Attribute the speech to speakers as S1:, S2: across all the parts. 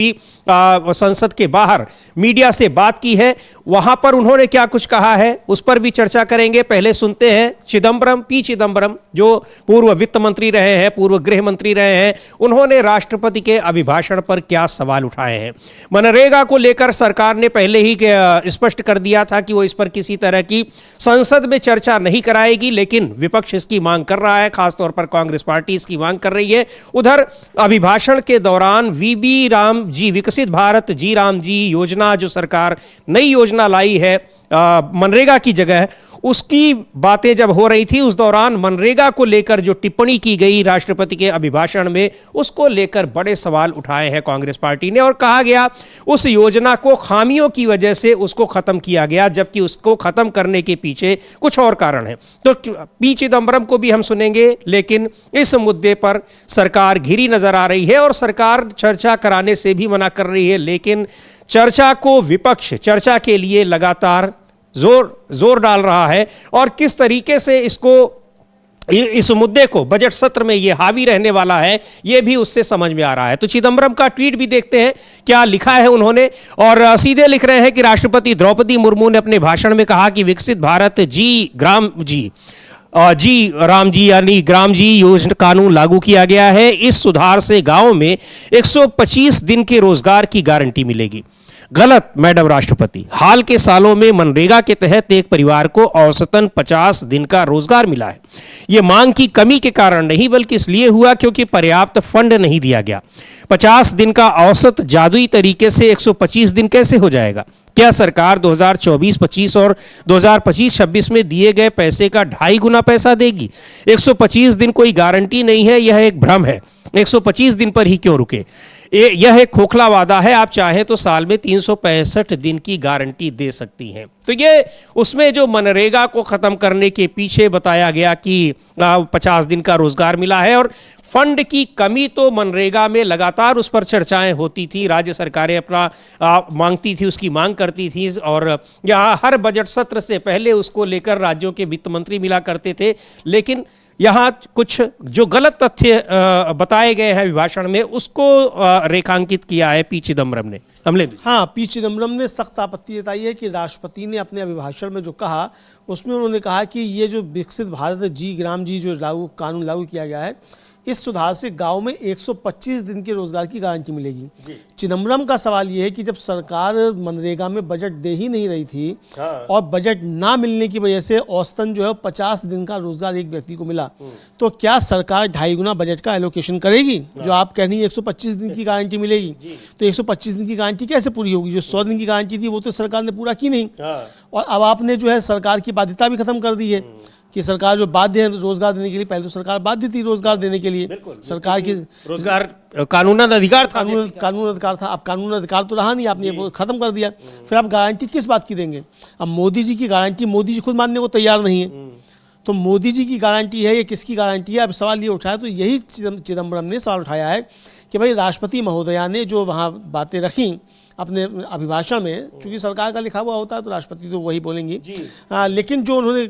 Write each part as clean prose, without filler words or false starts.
S1: संसद के बाहर मीडिया से बात की है, वहां पर उन्होंने क्या कुछ कहा है उस पर भी चर्चा करेंगे। पहले सुनते हैं पी चिदम्बरम, जो पूर्व वित्त मंत्री रहे हैं, पूर्व गृह मंत्री रहे हैं, उन्होंने राष्ट्रपति के अभिभाषण पर क्या सवाल उठाए हैं। मनरेगा को लेकर सरकार ने पहले ही स्पष्ट कर दिया था कि वो इस पर किसी तरह की संसद में चर्चा नहीं कराएगी, लेकिन विपक्ष इसकी मांग कर रहा है, खासतौर पर कांग्रेस पार्टी इसकी मांग कर रही है। उधर अभिभाषण के दौरान वीबी राम जी, विकसित भारत जी राम जी योजना, जो सरकार नई योजना लाई है मनरेगा की जगह, उसकी बातें जब हो रही थी, उस दौरान मनरेगा को लेकर जो टिप्पणी की गई राष्ट्रपति के अभिभाषण में, उसको लेकर बड़े सवाल उठाए हैं कांग्रेस पार्टी ने और कहा गया उस योजना को खामियों की वजह से उसको खत्म किया गया, जबकि उसको खत्म करने के पीछे कुछ और कारण है। तो पी चिदम्बरम को भी हम सुनेंगे, लेकिन इस मुद्दे पर सरकार घिरी नजर आ रही है और सरकार चर्चा कराने से भी मना कर रही है। लेकिन चर्चा को विपक्ष चर्चा के लिए लगातार जोर डाल रहा है और किस तरीके से इस मुद्दे को बजट सत्र में ये हावी रहने वाला है, ये भी उससे समझ में आ रहा है। तो चिदम्बरम का ट्वीट भी देखते हैं क्या लिखा है उन्होंने, और सीधे लिख रहे हैं कि राष्ट्रपति द्रौपदी मुर्मू ने अपने भाषण में कहा कि विकसित भारत जी राम जी यानी ग्राम जी योजना कानून लागू किया गया है। इस सुधार से गांव में 125 दिन के रोजगार की गारंटी मिलेगी। गलत मैडम राष्ट्रपति, हाल के सालों में मनरेगा के तहत एक परिवार को औसतन 50 दिन का रोजगार मिला है। यह मांग की कमी के कारण नहीं, बल्कि इसलिए हुआ क्योंकि पर्याप्त फंड नहीं दिया गया। 50 दिन का औसत जादुई तरीके से 125 दिन कैसे हो जाएगा? क्या सरकार 2024-25 और 2025-26 में दिए गए पैसे का 2.5 गुना पैसा देगी? 125 दिन कोई गारंटी नहीं है, यह एक भ्रम है। 125 दिन पर ही क्यों रुके? यह एक खोखला वादा है। आप चाहें तो साल में 365 दिन की गारंटी दे सकती हैं। तो ये उसमें जो मनरेगा को खत्म करने के पीछे बताया गया कि 50 दिन का रोजगार मिला है, और फंड की कमी तो मनरेगा में लगातार उस पर चर्चाएं होती थी, राज्य सरकारें अपना मांगती थी, उसकी मांग करती थी, और यहाँ हर बजट सत्र से पहले उसको लेकर राज्यों के वित्त मंत्री मिला करते थे। लेकिन यहाँ कुछ जो गलत तथ्य बताए गए हैं अभिभाषण में, उसको रेखांकित किया है पी चिदम्बरम ने।
S2: हाँ, पी चिदम्बरम ने सख्त आपत्ति जताई है कि राष्ट्रपति ने अपने अभिभाषण में जो कहा, उसमें उन्होंने कहा कि ये जो विकसित भारत जी ग्राम जी जो कानून लागू किया गया है, इस सुधार से गांव में 125 दिन के रोजगार की गारंटी मिलेगी। चिदम्बरम का सवाल यह है कि जब सरकार मनरेगा में बजट दे ही नहीं रही थी और बजट ना मिलने की वजह से औसतन जो है 50 दिन का रोजगार एक व्यक्ति को मिला, तो क्या सरकार 2.5 गुना बजट का एलोकेशन करेगी? जो आप कह रही हैं 125 दिन की गारंटी मिलेगी, तो 125 दिन की गारंटी कैसे पूरी होगी? जो 100 दिन की गारंटी थी वो तो सरकार ने पूरा की नहीं, और अब आपने जो है सरकार की बाध्यता भी खत्म कर दी है कि सरकार जो बाध्य है रोजगार देने के लिए। पहले तो सरकार बाध्य थी रोजगार देने के लिए, सरकार की
S1: रोजगार कानूनी अधिकार था,
S2: कानून अधिकार था। अब कानून अधिकार तो रहा नहीं, आपने वो खत्म कर दिया। फिर आप गारंटी किस बात की देंगे? अब मोदी जी की गारंटी मोदी जी खुद मानने को तैयार नहीं है, तो मोदी जी की गारंटी है या किसकी गारंटी है? अब सवाल ये उठाया, तो यही चिदम्बरम ने सवाल उठाया है कि भाई राष्ट्रपति महोदया ने जो वहाँ बातें रखी अपने अभिभाषण में, चूंकि सरकार का लिखा हुआ होता है तो राष्ट्रपति तो वही बोलेंगी, लेकिन जो उन्होंने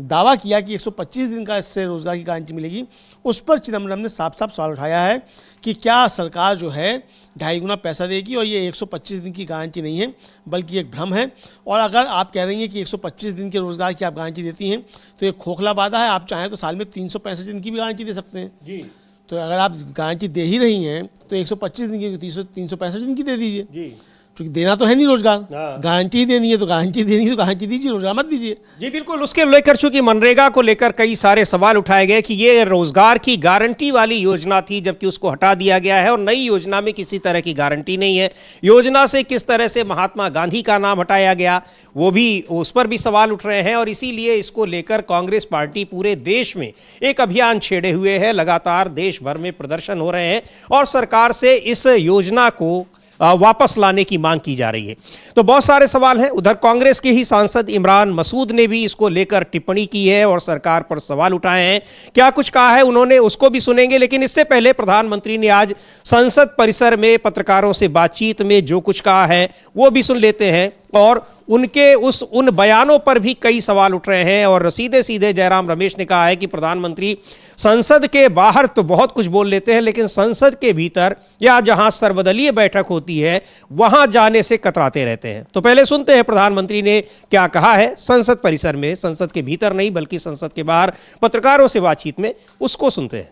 S2: दावा किया कि 125 दिन का इससे रोजगार की गारंटी मिलेगी, उस पर चिदम्बरम ने साफ साफ सवाल उठाया है कि क्या सरकार जो है 2.5 गुना पैसा देगी, और ये 125 दिन की गारंटी नहीं है बल्कि एक भ्रम है। और अगर आप कह रही हैं कि 125 दिन के रोजगार की आप गारंटी देती हैं, तो ये खोखला वादा है। आप चाहें तो साल में 365 दिन की भी गारंटी दे सकते हैं। तो अगर आप गारंटी दे ही रही हैं तो 125 दिन की 365 दिन की दे दीजिए, क्योंकि देना तो है नहीं रोजगार, गारंटी ही देनी है, तो गारंटी देनी है तो गारंटी दीजिए, रोजगार मत दीजिए।
S1: जी बिल्कुल। उसके लेकर चूंकि मनरेगा को लेकर कई सारे सवाल उठाए गए कि ये रोजगार की गारंटी वाली योजना थी, जबकि उसको हटा दिया गया है और नई योजना में किसी तरह की गारंटी नहीं है। योजना से किस तरह से महात्मा गांधी का नाम हटाया गया, वो भी, उस पर भी सवाल उठ रहे हैं, और इसीलिए इसको लेकर कांग्रेस पार्टी पूरे देश में एक अभियान छेड़े हुए है। लगातार देश भर में प्रदर्शन हो रहे हैं और सरकार से इस योजना को वापस लाने की मांग की जा रही है। तो बहुत सारे सवाल हैं। उधर कांग्रेस के ही सांसद इमरान मसूद ने भी इसको लेकर टिप्पणी की है और सरकार पर सवाल उठाए हैं। क्या कुछ कहा है उन्होंने, उसको भी सुनेंगे, लेकिन इससे पहले प्रधानमंत्री ने आज संसद परिसर में पत्रकारों से बातचीत में जो कुछ कहा है वो भी सुन लेते हैं। और उनके उन बयानों पर भी कई सवाल उठ रहे हैं। और सीधे सीधे जयराम रमेश ने कहा है कि प्रधानमंत्री संसद के बाहर तो बहुत कुछ बोल लेते हैं, लेकिन संसद के भीतर या जहां सर्वदलीय बैठक होती है वहां जाने से कतराते रहते हैं। तो पहले सुनते हैं प्रधानमंत्री ने क्या कहा है संसद परिसर में, संसद के भीतर नहीं बल्कि संसद के बाहर पत्रकारों से बातचीत में, उसको सुनते हैं।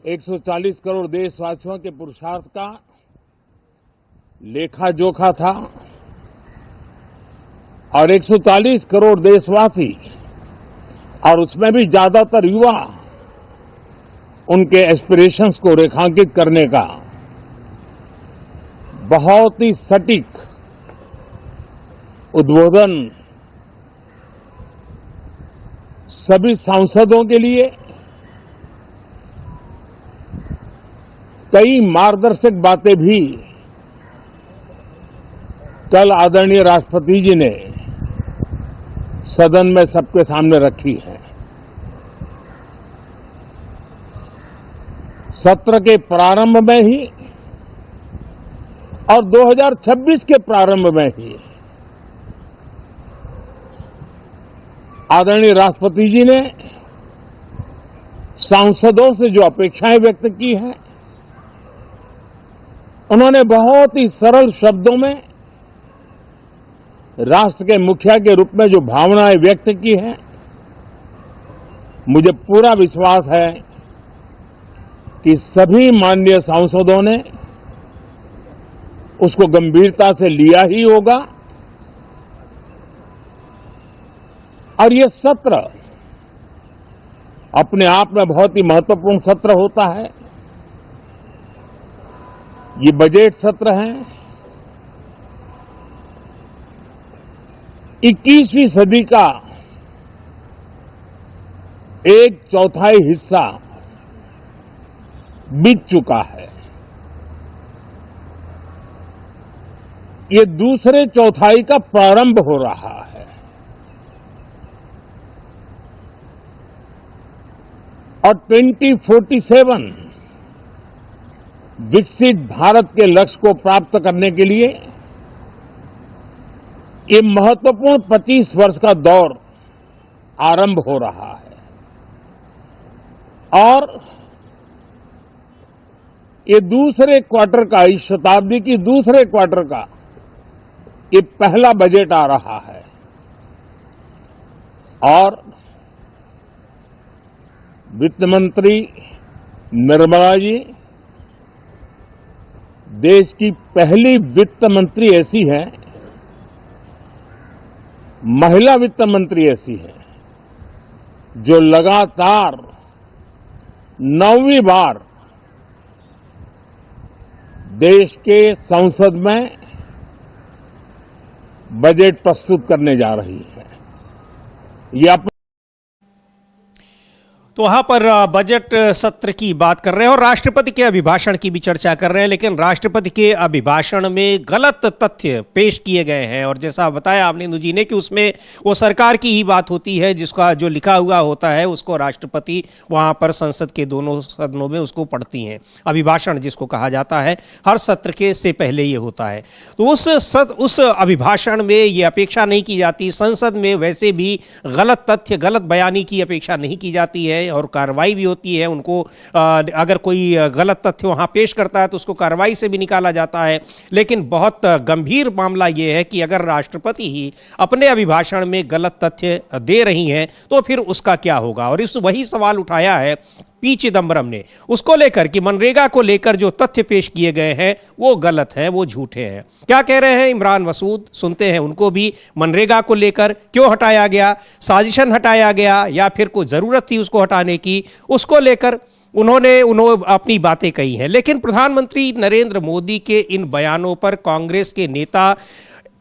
S3: 140 करोड़ देशवासियों के पुरुषार्थ का लेखा जोखा था और 140 करोड़ देशवासी और उसमें भी ज्यादातर युवा उनके एस्पिरेशंस को रेखांकित करने का बहुत ही सटीक उद्बोधन सभी सांसदों के लिए कई मार्गदर्शक बातें भी कल आदरणीय राष्ट्रपति जी ने सदन में सबके सामने रखी है। सत्र के प्रारंभ में ही और 2026 के प्रारंभ में ही आदरणीय राष्ट्रपति जी ने सांसदों से जो अपेक्षाएं व्यक्त की हैं, उन्होंने बहुत ही सरल शब्दों में राष्ट्र के मुखिया के रूप में जो भावनाएं व्यक्त की हैं, मुझे पूरा विश्वास है कि सभी माननीय सांसदों ने उसको गंभीरता से लिया ही होगा। और ये सत्र अपने आप में बहुत ही महत्वपूर्ण सत्र होता है। ये बजट सत्र है। 21वीं सदी का एक चौथाई हिस्सा बीत चुका है। ये दूसरे चौथाई का प्रारंभ हो रहा है। और 2047 विकसित भारत के लक्ष्य को प्राप्त करने के लिए ये महत्वपूर्ण 25 वर्ष का दौर आरंभ हो रहा है। और ये दूसरे क्वार्टर का, इस शताब्दी की दूसरे क्वार्टर का ये पहला बजट आ रहा है। और वित्त मंत्री निर्मला जी देश की पहली वित्त मंत्री ऐसी है, महिला वित्त मंत्री ऐसी है, जो लगातार 9वीं बार देश के संसद में बजट प्रस्तुत करने जा रही है। ये
S1: तो वहां पर बजट सत्र की बात कर रहे हैं और राष्ट्रपति के अभिभाषण की भी चर्चा कर रहे हैं, लेकिन राष्ट्रपति के अभिभाषण में गलत तथ्य पेश किए गए हैं। और जैसा बताया आपने जी ने कि उसमें वो सरकार की ही बात होती है, जिसका जो लिखा हुआ होता है उसको राष्ट्रपति वहां पर संसद के दोनों सदनों में उसको पढ़ती हैं। अभिभाषण जिसको कहा जाता है हर सत्र के से पहले ये होता है। तो उस अभिभाषण में ये अपेक्षा नहीं की जाती, संसद में वैसे भी गलत तथ्य गलत बयानी की अपेक्षा नहीं की जाती है और कार्रवाई भी होती है। उनको अगर कोई गलत तथ्य वहां पेश करता है तो उसको कार्रवाई से भी निकाला जाता है। लेकिन बहुत गंभीर मामला यह है कि अगर राष्ट्रपति ही अपने अभिभाषण में गलत तथ्य दे रही हैं तो फिर उसका क्या होगा। और इस वही सवाल उठाया है पी चिदम्बरम ने, उसको लेकर कि मनरेगा को लेकर जो तथ्य पेश किए गए हैं वो गलत हैं, वो झूठे हैं। क्या कह रहे हैं इमरान मसूद, सुनते हैं उनको भी। मनरेगा को लेकर क्यों हटाया गया, साजिशन हटाया गया या फिर कोई ज़रूरत थी उसको हटाने की, उसको लेकर उन्होंने अपनी बातें कही हैं। लेकिन प्रधानमंत्री नरेंद्र मोदी के इन बयानों पर कांग्रेस के नेता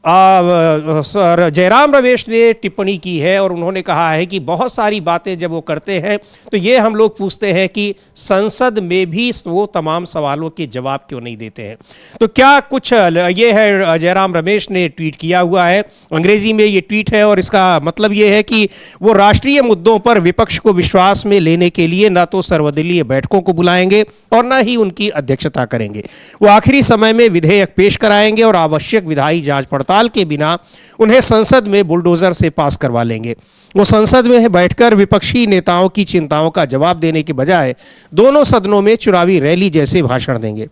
S1: जयराम रमेश ने टिप्पणी की है और उन्होंने कहा है कि बहुत सारी बातें जब वो करते हैं तो ये हम लोग पूछते हैं कि संसद में भी वो तमाम सवालों के जवाब क्यों नहीं देते हैं। तो क्या कुछ ये है, जयराम रमेश ने ट्वीट किया हुआ है, अंग्रेजी में ये ट्वीट है और इसका मतलब ये है कि वो राष्ट्रीय मुद्दों पर विपक्ष को विश्वास में लेने के लिए न तो सर्वदलीय बैठकों को बुलाएंगे और न ही उनकी अध्यक्षता करेंगे। वो आखिरी समय में विधेयक पेश कराएंगे और आवश्यक विधायी जांच पड़ताल के बिना उन्हें संसद में बुलडोजर से पास करवा लेंगे। वो संसद में बैठकर विपक्षी नेताओं की चिंताओं का जवाब देने के बजाय दोनों सदनों में चुनावी रैली जैसे भाषण देंगे।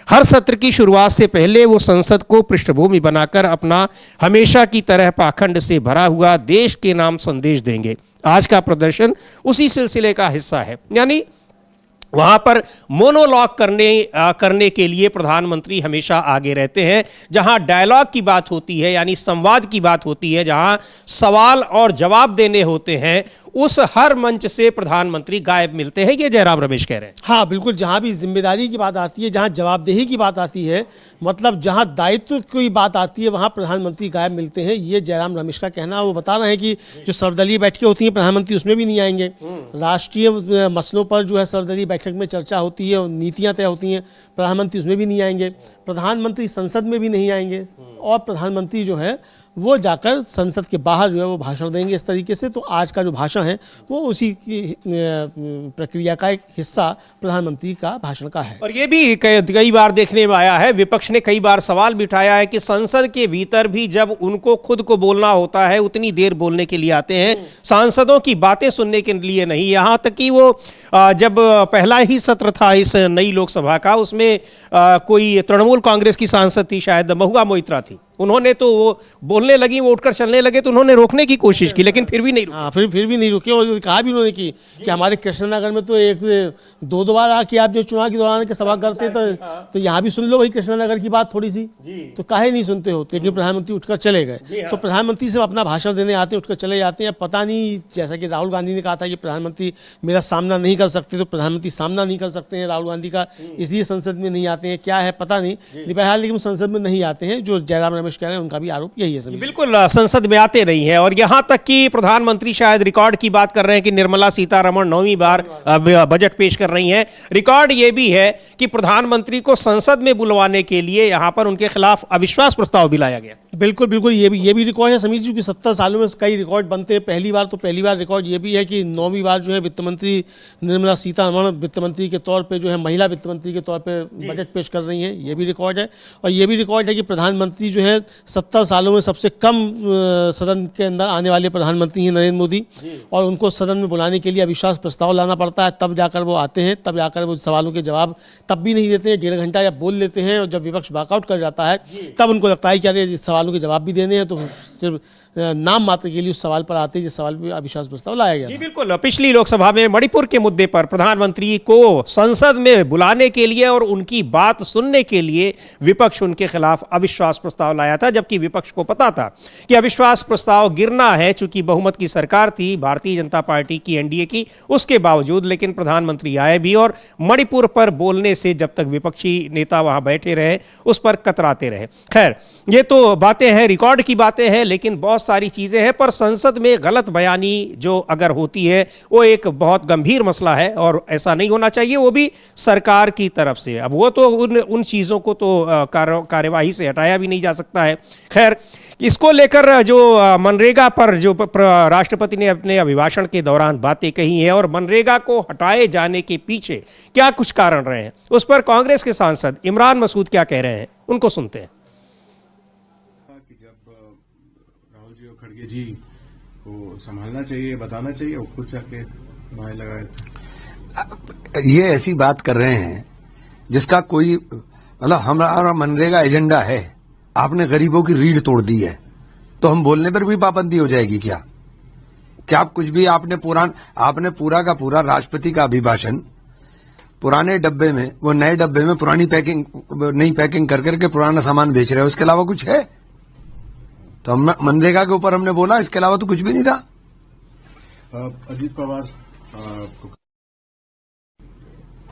S1: हर सत्र की शुरुआत से पहले वो संसद को पृष्ठभूमि बनाकर अपना हमेशा की तरह पाखंड से भरा हुआ देश के नाम संदेश देंगे। आज का प्रदर्शन उसी सिलसिले का हिस्सा है। यानी वहां पर मोनोलॉग करने के लिए प्रधानमंत्री हमेशा आगे रहते हैं। जहां डायलॉग की बात होती है, यानी संवाद की बात होती है, जहां सवाल और जवाब देने होते हैं, उस हर मंच से प्रधानमंत्री गायब मिलते हैं। ये जयराम रमेश कह रहे हैं।
S2: हाँ बिल्कुल, जहाँ भी जिम्मेदारी की बात आती है, जहाँ जवाबदेही की बात आती है, मतलब जहाँ दायित्व की बात आती है, वहाँ प्रधानमंत्री गायब मिलते हैं। ये जयराम रमेश का कहना। वो बता रहे हैं कि जो सर्वदलीय बैठकें होती हैं प्रधानमंत्री उसमें भी नहीं आएंगे। राष्ट्रीय मसलों पर जो है सर्वदलीय बैठक में चर्चा होती है और नीतियां तय होती हैं, प्रधानमंत्री उसमें भी नहीं आएंगे। प्रधानमंत्री संसद में भी नहीं आएंगे और प्रधानमंत्री जो है वो जाकर संसद के बाहर जो है वो भाषण देंगे इस तरीके से। तो आज का जो भाषण है वो उसी की प्रक्रिया का एक हिस्सा प्रधानमंत्री का भाषण का है।
S1: और ये भी कई बार देखने में आया है, विपक्ष ने कई बार सवाल भी उठाया है कि संसद के भीतर भी जब उनको खुद को बोलना होता है उतनी देर बोलने के लिए आते हैं, सांसदों की बातें सुनने के लिए नहीं। यहाँ तक कि वो जब पहला ही सत्र था इस नई लोकसभा का, उसमें कोई तृणमूल कांग्रेस की सांसद थी, शायद महुआ मोइत्रा थी, उन्होंने तो वो बोलने लगी, वो उठकर चलने लगे तो उन्होंने रोकने की कोशिश की, लेकिन फिर भी नहीं रुके।
S2: हाँ फिर भी नहीं रुके। और कहा भी उन्होंने कि हमारे कृष्णनगर में तो एक दो बार आके आप जो चुनाव के दौरान के सभा करते तो यहाँ भी सुन लो भाई कृष्णनगर की बात थोड़ी सी, तो काहे नहीं सुनते होते। लेकिन प्रधानमंत्री उठकर चले गए। तो प्रधानमंत्री से अपना भाषण देने आते हैं, उठकर चले जाते हैं। पता नहीं, जैसा कि राहुल गांधी ने कहा था कि प्रधानमंत्री मेरा सामना नहीं कर सकते, तो प्रधानमंत्री सामना नहीं कर सकते हैं राहुल गांधी का, इसलिए संसद में नहीं आते हैं। क्या है पता नहीं, बहरहाल लेकिन संसद में नहीं आते हैं। जो जयराम रमेश कह रहे हैं उनका भी आरोप यही है।
S1: बिल्कुल, संसद में आते नहीं है। और यहां तक कि प्रधानमंत्री शायद रिकॉर्ड की बात कर रहे हैं कि निर्मला सीतारमण 9वीं बार बजट पेश कर रही हैं। रिकॉर्ड यह भी है कि प्रधानमंत्री को संसद में बुलवाने के लिए यहां पर उनके खिलाफ अविश्वास प्रस्ताव भी लाया गया।
S2: बिल्कुल बिल्कुल, ये भी रिकॉर्ड है समीर जी कि 70 सालों में कई रिकॉर्ड बनते हैं। पहली बार रिकॉर्ड ये भी है कि 9वीं बार जो है वित्त मंत्री निर्मला सीतारमण वित्त मंत्री के तौर पे जो है महिला वित्त मंत्री के तौर पे बजट पेश कर रही हैं। ये भी रिकॉर्ड है। और ये भी रिकॉर्ड है कि प्रधानमंत्री जो है 70 सालों में सबसे कम सदन के अंदर आने वाले प्रधानमंत्री हैं नरेंद्र मोदी, और उनको सदन में बुलाने के लिए अविश्वास प्रस्ताव लाना पड़ता है, तब जाकर वो आते हैं, तब जाकर वो सवालों के जवाब तब भी नहीं देते हैं। 1.5 घंटा या बोल लेते हैं, और जब विपक्ष वॉकआउट कर जाता है तब उनको लगता है कि अरे इस सवालों के जवाब भी देने हैं, तो सिर्फ नाम मात्र के लिए उस सवाल पर आते हैं जिस सवाल पर अविश्वास प्रस्ताव लाया गया।
S1: जी बिल्कुल, पिछली लोकसभा में मणिपुर के मुद्दे पर प्रधानमंत्री को संसद में बुलाने के लिए और उनकी बात सुनने के लिए विपक्ष उनके खिलाफ अविश्वास प्रस्ताव लाया था, जबकि विपक्ष को पता था कि अविश्वास प्रस्ताव गिरना है। चूंकि बहुमत की सरकार थी भारतीय जनता पार्टी की, एनडीए की, उसके बावजूद लेकिन प्रधानमंत्री आए भी और मणिपुर पर बोलने से जब तक विपक्षी नेता वहां बैठे रहे उस पर कतराते रहे। खैर, ये तो बातें हैं, रिकॉर्ड की बातें हैं, लेकिन बहुत सारी चीजें हैं। पर संसद में गलत बयानी जो अगर होती है वो एक बहुत गंभीर मसला है और ऐसा नहीं होना चाहिए, वो भी सरकार की तरफ से। अब वो तो उन चीजों को तो कार्यवाही से हटाया भी नहीं जा सकता है। खैर, इसको लेकर जो मनरेगा पर जो राष्ट्रपति ने अपने अभिभाषण के दौरान बातें कही हैं और मनरेगा को हटाए जाने के पीछे क्या कुछ कारण रहे हैं, उस पर कांग्रेस के सांसद इमरान मसूद क्या कह रहे हैं, उनको सुनते हैं।
S4: खड़गे जी को संभालना चाहिए, बताना चाहिए, वो खुद जाके नारे लगाए थे।
S5: ये ऐसी बात कर रहे हैं जिसका कोई मतलब, हमारा मनरेगा एजेंडा है, आपने गरीबों की रीढ़ तोड़ दी है, तो हम बोलने पर भी पाबंदी हो जाएगी क्या? क्या आप कुछ भी आपने पूरा का पूरा राष्ट्रपति का अभिभाषण पुराने डब्बे में, वो नए डब्बे में नई पैकिंग कर करके पुराना सामान बेच रहे हैं, उसके अलावा कुछ है? तो हम मनरेगा के ऊपर हमने बोला, इसके अलावा तो कुछ भी नहीं था।
S4: Ajit Pawar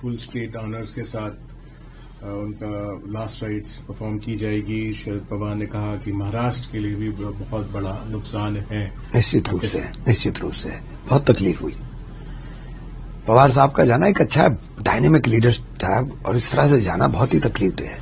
S4: full state honours के साथ उनका लास्ट राइट्स परफॉर्म की जाएगी। शरद पवार ने कहा कि महाराष्ट्र के लिए भी बहुत बड़ा नुकसान है। निश्चित रूप से
S5: बहुत तकलीफ हुई। पवार साहब का जाना एक अच्छा डायनेमिक लीडर था, और इस तरह से जाना बहुत ही तकलीफ दे है।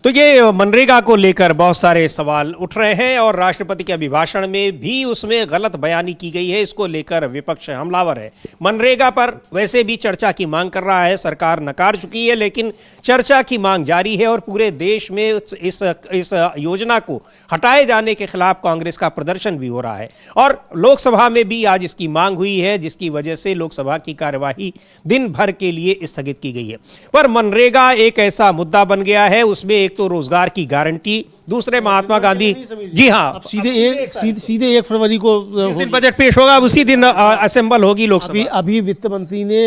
S1: तो ये मनरेगा को लेकर बहुत सारे सवाल उठ रहे हैं और राष्ट्रपति के अभिभाषण में भी उसमें गलत बयानी की गई है। इसको लेकर विपक्ष हमलावर है। मनरेगा पर वैसे भी चर्चा की मांग कर रहा है, सरकार नकार चुकी है, लेकिन चर्चा की मांग जारी है और पूरे देश में इस योजना को हटाए जाने के खिलाफ कांग्रेस का प्रदर्शन भी हो रहा है और लोकसभा में भी आज इसकी मांग हुई है, जिसकी वजह से लोकसभा की कार्यवाही दिन भर के लिए स्थगित की गई है। पर मनरेगा एक ऐसा मुद्दा बन गया है, उसमें एक तो रोजगार की गारंटी, दूसरे महात्मा गांधी, जी हाँ,
S2: सीधे 1 फरवरी को
S1: जिस दिन बजट पेश होगा उसी दिन असेंबल होगी लोकसभा।
S2: अभी वित्त मंत्री ने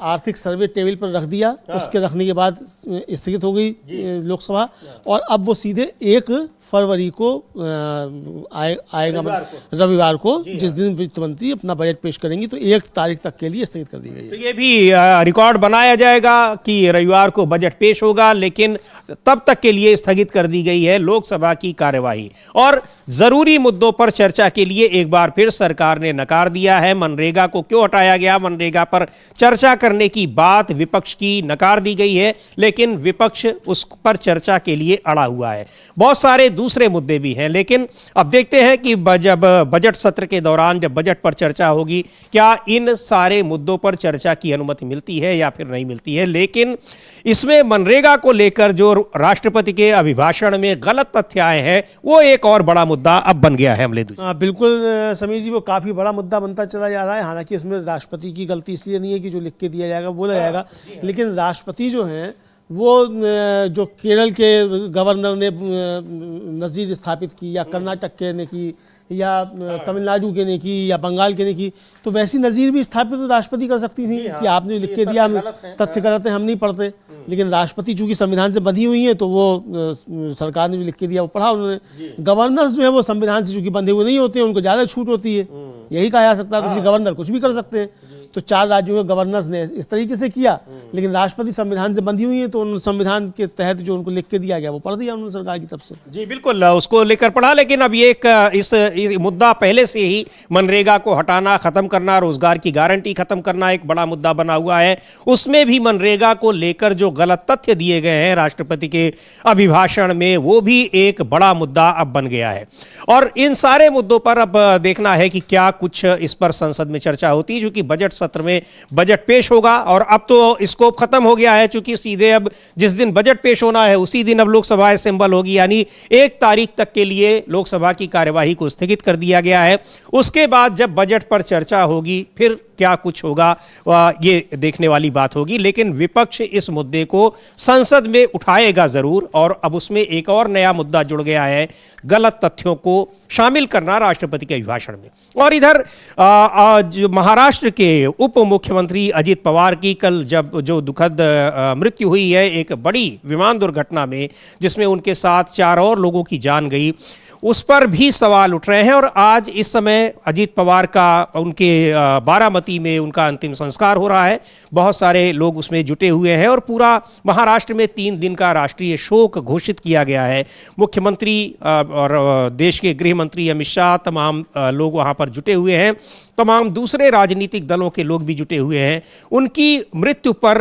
S2: आर्थिक सर्वे टेबल पर रख दिया, उसके रखने के बाद स्थगित हो गई लोकसभा और अब वो सीधे 1 फरवरी को आएगा, रविवार को जिस दिन वित्त मंत्री अपना बजट पेश करेंगी, तो 1 तारीख तक के लिए स्थगित कर दी गई है।
S1: तो ये भी रिकॉर्ड बनाया जाएगा कि रविवार को बजट पेश होगा, लेकिन तब तक के लिए स्थगित कर दी गई है लोकसभा की कार्यवाही और जरूरी मुद्दों पर चर्चा के लिए एक बार फिर सरकार ने नकार दिया है। मनरेगा को क्यों हटाया गया, मनरेगा पर चर्चा करने की बात विपक्ष की नकार दी गई है, लेकिन विपक्ष उस पर चर्चा के लिए अड़ा हुआ है। बहुत सारे दूसरे मुद्दे भी हैं, लेकिन अब देखते हैं कि जब बजट सत्र के दौरान जब बजट पर चर्चा होगी, क्या इन सारे मुद्दों पर चर्चा की अनुमति मिलती है या फिर नहीं मिलती है। लेकिन इसमें मनरेगा को लेकर जो राष्ट्रपति के अभिभाषण में गलत तथ्य आए हैं, वो एक और बड़ा मुद्दा अब बन गया है।
S2: बिल्कुल समीर जी, वो काफ़ी बड़ा मुद्दा बनता चला जा रहा है। हालांकि उसमें राष्ट्रपति की गलती इसलिए नहीं है कि जो लिख के दिया जाएगा बोला जाएगा, लेकिन राष्ट्रपति जो हैं वो जो केरल के गवर्नर ने नज़ीर स्थापित की या कर्नाटक के ने की या तमिलनाडु के ने की या बंगाल के ने की, तो वैसी नज़ीर भी स्थापित तो राष्ट्रपति कर सकती थी कि आपने लिख के दिया, तथ्य गलत है, हम नहीं पढ़ते। लेकिन राष्ट्रपति चूंकि संविधान से बंधी हुई है तो वो सरकार ने जो लिख के दिया वो पढ़ा उन्होंने। गवर्नर्स जो है वो संविधान से चूंकि बंधे हुए नहीं होते हैं, उनको ज़्यादा छूट होती है, यही कहा जा सकता है। तो गवर्नर कुछ भी कर सकते हैं, तो 4 राज्यों के गवर्नर्स ने इस तरीके से किया, लेकिन राष्ट्रपति संविधान से बंधी हुई है तो उन संविधान के तहत जो उनको लिख के दिया गया वो पढ़ दिया उन्होंने सरकार की तरफ से।
S1: जी बिल्कुल, उसको लेकर पढ़ा। लेकिन अब ये इस मुद्दा पहले से ही मनरेगा को हटाना, खत्म करना, रोजगार की गारंटी खत्म करना एक बड़ा मुद्दा बना हुआ है। उसमें भी मनरेगा को लेकर जो गलत तथ्य दिए गए हैं राष्ट्रपति के अभिभाषण में, वो भी एक बड़ा मुद्दा अब बन गया है। और इन सारे मुद्दों पर अब देखना है कि क्या कुछ इस पर संसद में चर्चा होती है, क्योंकि बजट सत्र में बजट पेश होगा और अब तो स्कोप खत्म हो गया है, क्योंकि सीधे अब जिस दिन बजट पेश होना है उसी दिन अब लोकसभा असेंबल होगी, यानी 1 तारीख तक के लिए लोकसभा की कार्यवाही को स्थगित कर दिया गया है। उसके बाद जब बजट पर चर्चा होगी फिर क्या कुछ होगा ये देखने वाली बात होगी। लेकिन विपक्ष इस मुद्दे को संसद में उठाएगा जरूर और अब उसमें एक और नया मुद्दा जुड़ गया है, गलत तथ्यों को शामिल करना राष्ट्रपति के अभिभाषण में। और इधर महाराष्ट्र के उप मुख्यमंत्री अजित पवार की कल जब जो दुखद मृत्यु हुई है एक बड़ी विमान दुर्घटना में, जिसमें उनके साथ 4 और लोगों की जान गई, उस पर भी सवाल उठ रहे हैं। और आज इस समय अजित पवार का उनके बारामती में उनका अंतिम संस्कार हो रहा है। बहुत सारे लोग उसमें जुटे हुए हैं और पूरा महाराष्ट्र में 3 दिन का राष्ट्रीय शोक घोषित किया गया है। मुख्यमंत्री और देश के गृह मंत्री अमित शाह, तमाम लोग वहाँ पर जुटे हुए हैं, तमाम दूसरे राजनीतिक दलों के लोग भी जुटे हुए हैं। उनकी मृत्यु पर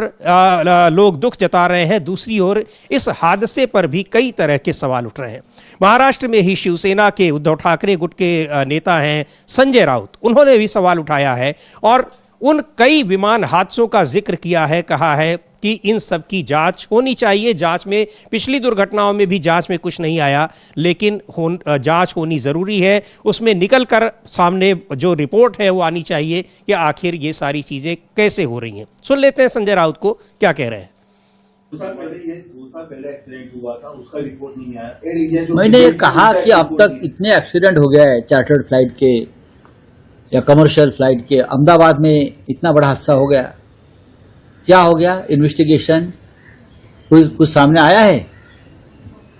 S1: लोग दुख जता रहे हैं। दूसरी ओर इस हादसे पर भी कई तरह के सवाल उठ रहे हैं। महाराष्ट्र में ही शिवसेना के उद्धव ठाकरे गुट के नेता हैं संजय राउत, उन्होंने भी सवाल उठाया है और उन कई विमान हादसों का जिक्र किया है, कहा है कि इन सब की जांच होनी चाहिए। जांच में पिछली दुर्घटनाओं में भी जांच में कुछ नहीं आया, लेकिन जांच होनी ज़रूरी है। उसमें निकल कर सामने जो रिपोर्ट है वो आनी चाहिए कि आखिर ये सारी चीज़ें कैसे हो रही हैं। सुन लेते हैं संजय राउत को क्या कह रहे हैं।
S6: 2 साल पहले एक्सीडेंट हुआ था, उसका रिपोर्ट नहीं आया। एयर इंडिया जो
S7: मैंने ये कहा कि अब तक इतने एक्सीडेंट हो गया है चार्टर्ड फ्लाइट के या कमर्शियल फ्लाइट के, अहमदाबाद में इतना बड़ा हादसा हो गया, क्या हो गया? इन्वेस्टिगेशन कुछ सामने आया है?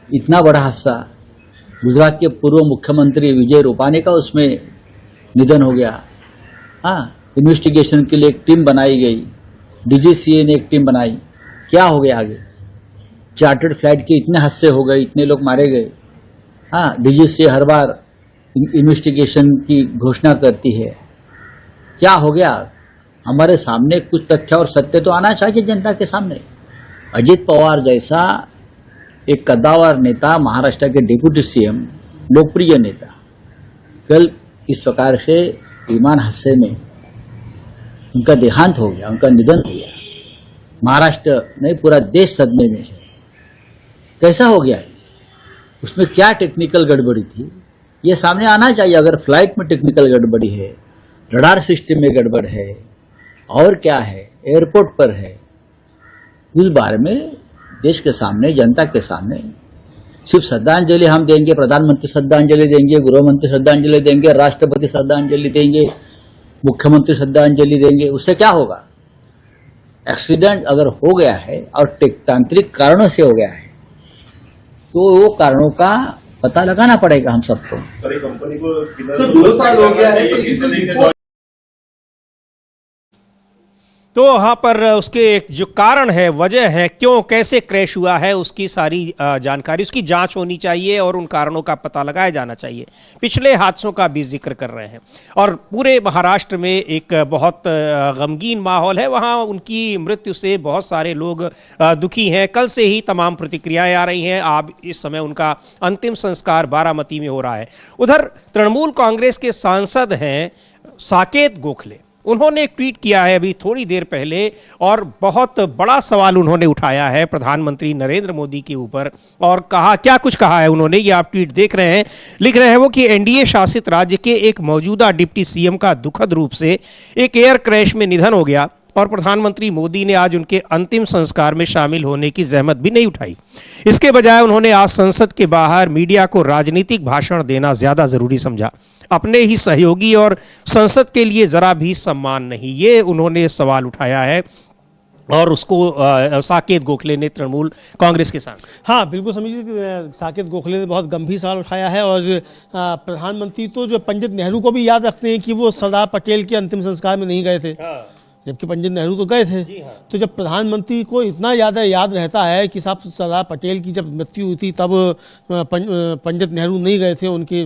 S7: इतना बड़ा हादसा, गुजरात के पूर्व मुख्यमंत्री विजय रूपानी का उसमें निधन हो गया। हाँ, इन्वेस्टिगेशन के लिए एक टीम बनाई गई, डीजीसीए ने एक टीम बनाई, क्या हो गया आगे? चार्टर्ड फ्लाइट के इतने हादसे हो गए, इतने लोग मारे गए। हाँ, डीजीसीए हर बार इन्वेस्टिगेशन की घोषणा करती है, क्या हो गया? हमारे सामने कुछ तथ्य और सत्य तो आना चाहिए जनता के सामने। अजित पवार जैसा एक कद्दावर नेता, महाराष्ट्र के डिप्टी सीएम, लोकप्रिय नेता, कल इस प्रकार से विमान हादसे में उनका देहांत हो गया, उनका निधन हो गया। महाराष्ट्र नहीं, पूरा देश सदमे में है। कैसा हो गया? उसमें क्या टेक्निकल गड़बड़ी थी, ये सामने आना चाहिए। अगर फ्लाइट में टेक्निकल गड़बड़ी है, रडार सिस्टम में गड़बड़ है, और क्या है, एयरपोर्ट पर है, उस बारे में देश के सामने, जनता के सामने सिर्फ श्रद्धांजलि हम देंगे, प्रधानमंत्री श्रद्धांजलि देंगे, गृह मंत्री श्रद्धांजलि देंगे, राष्ट्रपति श्रद्धांजलि देंगे, मुख्यमंत्री श्रद्धांजलि देंगे, उससे क्या होगा? एक्सीडेंट अगर हो गया है और तांत्रिक कारणों से हो गया है तो वो कारणों का पता लगाना पड़ेगा हम सबको।
S6: कंपनी को 2 साल हो गया है
S1: तो वहाँ पर उसके जो कारण है, वजह है, क्यों कैसे क्रैश हुआ है, उसकी सारी जानकारी, उसकी जांच होनी चाहिए और उन कारणों का पता लगाया जाना चाहिए। पिछले हादसों का भी जिक्र कर रहे हैं और पूरे महाराष्ट्र में एक बहुत गमगीन माहौल है। वहाँ उनकी मृत्यु से बहुत सारे लोग दुखी हैं। कल से ही तमाम प्रतिक्रियाएं आ रही हैं। अब इस समय उनका अंतिम संस्कार बारामती में हो रहा है। उधर तृणमूल कांग्रेस के सांसद हैं साकेत गोखले, उन्होंने एक ट्वीट किया है अभी थोड़ी देर पहले और बहुत बड़ा सवाल उन्होंने उठाया है प्रधानमंत्री नरेंद्र मोदी के ऊपर और कहा, क्या कुछ कहा है उन्होंने, ये आप ट्वीट देख रहे हैं। लिख रहे हैं वो कि एनडीए शासित राज्य के एक मौजूदा डिप्टी सीएम का दुखद रूप से एक एयर क्रैश में निधन हो गया और प्रधानमंत्री मोदी ने आज उनके अंतिम संस्कार में शामिल होने की जहमत भी नहीं उठाई। इसके बजाय उन्होंने आज संसद के बाहर मीडिया को राजनीतिक भाषण देना ज्यादा जरूरी समझा। अपने ही सहयोगी और संसद के लिए जरा भी सम्मान नहीं, ये उन्होंने सवाल उठाया है और उसको साकेत गोखले ने तृणमूल कांग्रेस के साथ।
S2: हाँ बिल्कुल समझिए, साकेत गोखले ने बहुत गंभीर सवाल उठाया है और प्रधानमंत्री तो जो पंडित नेहरू को भी याद रखते हैं कि वो सरदार पटेल के अंतिम संस्कार में नहीं गए थे, जबकि पंडित नेहरू तो गए थे। तो जब प्रधानमंत्री को इतना ज़्यादा याद रहता है कि साहब सरदार पटेल की जब मृत्यु हुई थी तब पंडित नेहरू नहीं गए थे उनके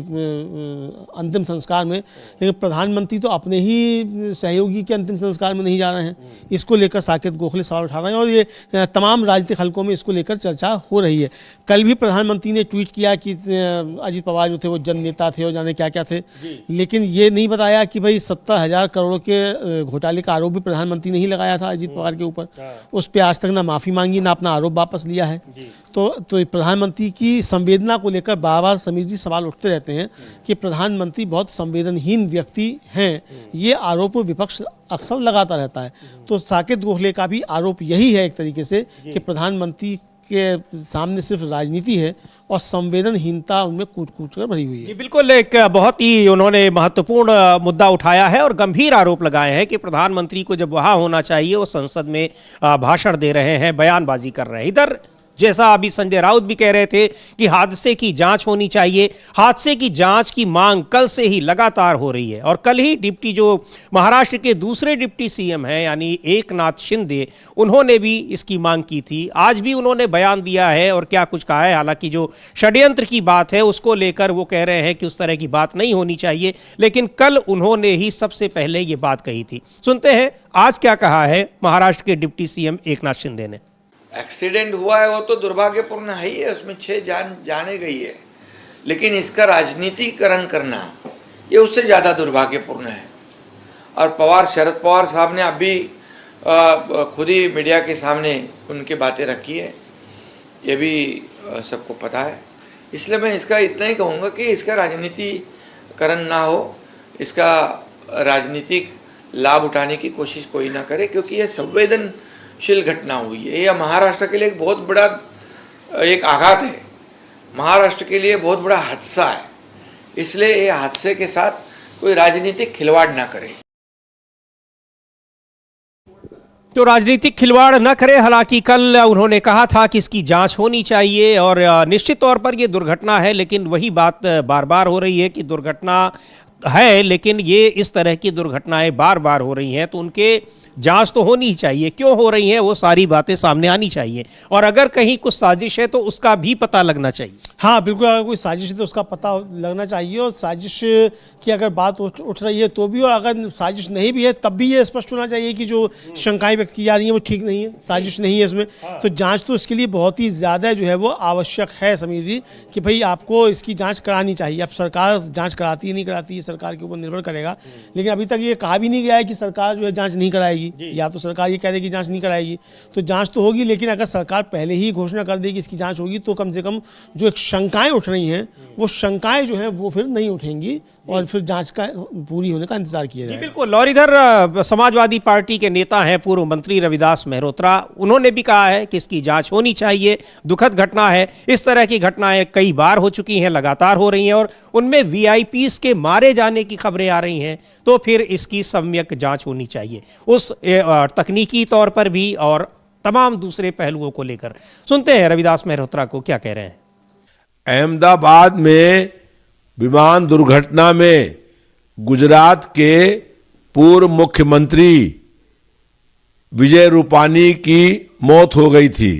S2: अंतिम संस्कार में, लेकिन प्रधानमंत्री तो अपने ही सहयोगी के अंतिम संस्कार में नहीं जा रहे हैं, इसको लेकर साकेत गोखले सवाल उठा रहे हैं और ये तमाम राजनीतिक हलकों में इसको लेकर चर्चा हो रही है। कल भी प्रधानमंत्री ने ट्वीट किया कि अजीत पवार जो थे वो जन नेता थे और जाने क्या क्या थे, लेकिन ये नहीं बताया कि भाई 70,000 करोड़ के घोटाले का आरोप भी प्रधानमंत्री नहीं लगाया था अजीत पवार के ऊपर। उस पे आज तक ना माफी मांगी ना अपना आरोप वापस लिया है। तो प्रधानमंत्री की संवेदना को लेकर बार बार समीर जी सवाल उठते रहते हैं कि प्रधानमंत्री बहुत संवेदनहीन व्यक्ति हैं, ये आरोप विपक्ष अक्सर लगाता रहता है। तो साकेत गोखले का भी आरोप यही है एक तरीके से कि प्रधानमंत्री के सामने सिर्फ राजनीति है और संवेदनहीनता उनमें कूट-कूट कर भरी हुई है।
S1: जी बिल्कुल, एक बहुत ही उन्होंने महत्वपूर्ण मुद्दा उठाया है और गंभीर आरोप लगाए हैं कि प्रधानमंत्री को जब वहाँ होना चाहिए वो संसद में भाषण दे रहे हैं, बयानबाजी कर रहे हैं। इधर जैसा अभी संजय राउत भी कह रहे थे कि हादसे की जांच होनी चाहिए, हादसे की जांच की मांग कल से ही लगातार हो रही है और कल ही डिप्टी जो महाराष्ट्र के दूसरे डिप्टी सीएम हैं यानी एकनाथ शिंदे, उन्होंने भी इसकी मांग की थी। आज भी उन्होंने बयान दिया है और क्या कुछ कहा है। हालांकि जो षड्यंत्र की बात है उसको लेकर वो कह रहे हैं कि उस तरह की बात नहीं होनी चाहिए, लेकिन कल उन्होंने ही सबसे पहले ये बात कही थी। सुनते हैं आज क्या कहा है महाराष्ट्र के डिप्टी सीएम एकनाथ शिंदे ने।
S8: एक्सीडेंट हुआ है वो तो दुर्भाग्यपूर्ण है ही है, उसमें 6 जाने गई है, लेकिन इसका राजनीतिकरण करना ये उससे ज़्यादा दुर्भाग्यपूर्ण है। और शरद पवार साहब ने अभी खुद ही मीडिया के सामने उनकी बातें रखी है, ये भी सबको पता है। इसलिए मैं इसका इतना ही कहूँगा कि इसका राजनीतिकरण ना हो, इसका राजनीतिक लाभ उठाने की कोशिश कोई ना करे, क्योंकि ये संवेदनशील घटना हुई है। यह महाराष्ट्र के लिए एक बहुत बड़ा एक आघात है, महाराष्ट्र के लिए बहुत बड़ा हादसा है। इसलिए ये हादसे के साथ कोई राजनीतिक खिलवाड़ ना करे।
S1: तो राजनीतिक खिलवाड़ न करे। हालांकि कल उन्होंने कहा था कि इसकी जांच होनी चाहिए और निश्चित तौर पर ये दुर्घटना है, लेकिन वही बात बार बार हो रही है कि दुर्घटना है, लेकिन ये इस तरह की दुर्घटनाएं बार बार हो रही हैं। तो उनके जांच तो होनी ही चाहिए, क्यों हो रही है वो सारी बातें सामने आनी चाहिए, और अगर कहीं कुछ साजिश है तो उसका भी पता लगना चाहिए।
S2: हाँ बिल्कुल, अगर कोई साजिश है तो उसका पता लगना चाहिए, और साजिश की अगर बात उठ रही है तो भी, और अगर साजिश नहीं भी है तब भी ये स्पष्ट होना चाहिए कि जो शंकाएं व्यक्त की जा रही हैं वो ठीक नहीं है, साजिश नहीं है इसमें। तो जांच तो इसके लिए बहुत ही ज़्यादा जो है वो आवश्यक है समीर जी, कि भाई आपको इसकी जांच करानी चाहिए। अब सरकार जांच कराती है नहीं कराती है सरकार के ऊपर निर्भर करेगा, लेकिन अभी तक ये कहा भी नहीं गया है कि सरकार जो है जांच नहीं कराएगी, या तो सरकार ये कह देगी जांच नहीं कराएगी। तो जांच तो होगी, लेकिन अगर सरकार पहले ही घोषणा कर देगी इसकी जांच होगी तो कम से कम जो एक शंकाएं उठ रही हैं वो शंकाएं जो हैं वो फिर नहीं उठेंगी, और फिर जांच का पूरी होने का इंतजार किया जाएगा।
S1: बिल्कुल। और इधर समाजवादी पार्टी के नेता हैं पूर्व मंत्री रविदास मेहरोत्रा, उन्होंने भी कहा है कि इसकी जांच होनी चाहिए, दुखद घटना है, इस तरह की घटनाएं कई बार हो चुकी हैं, लगातार हो रही हैं, और उनमें वीआईपीज के मारे जाने की खबरें आ रही हैं, तो फिर इसकी सम्यक जांच होनी चाहिए, उस तकनीकी तौर पर भी और तमाम दूसरे पहलुओं को लेकर। सुनते हैं रविदास मेहरोत्रा को क्या कह रहे हैं।
S9: अहमदाबाद में विमान दुर्घटना में गुजरात के पूर्व मुख्यमंत्री विजय रूपानी की मौत हो गई थी,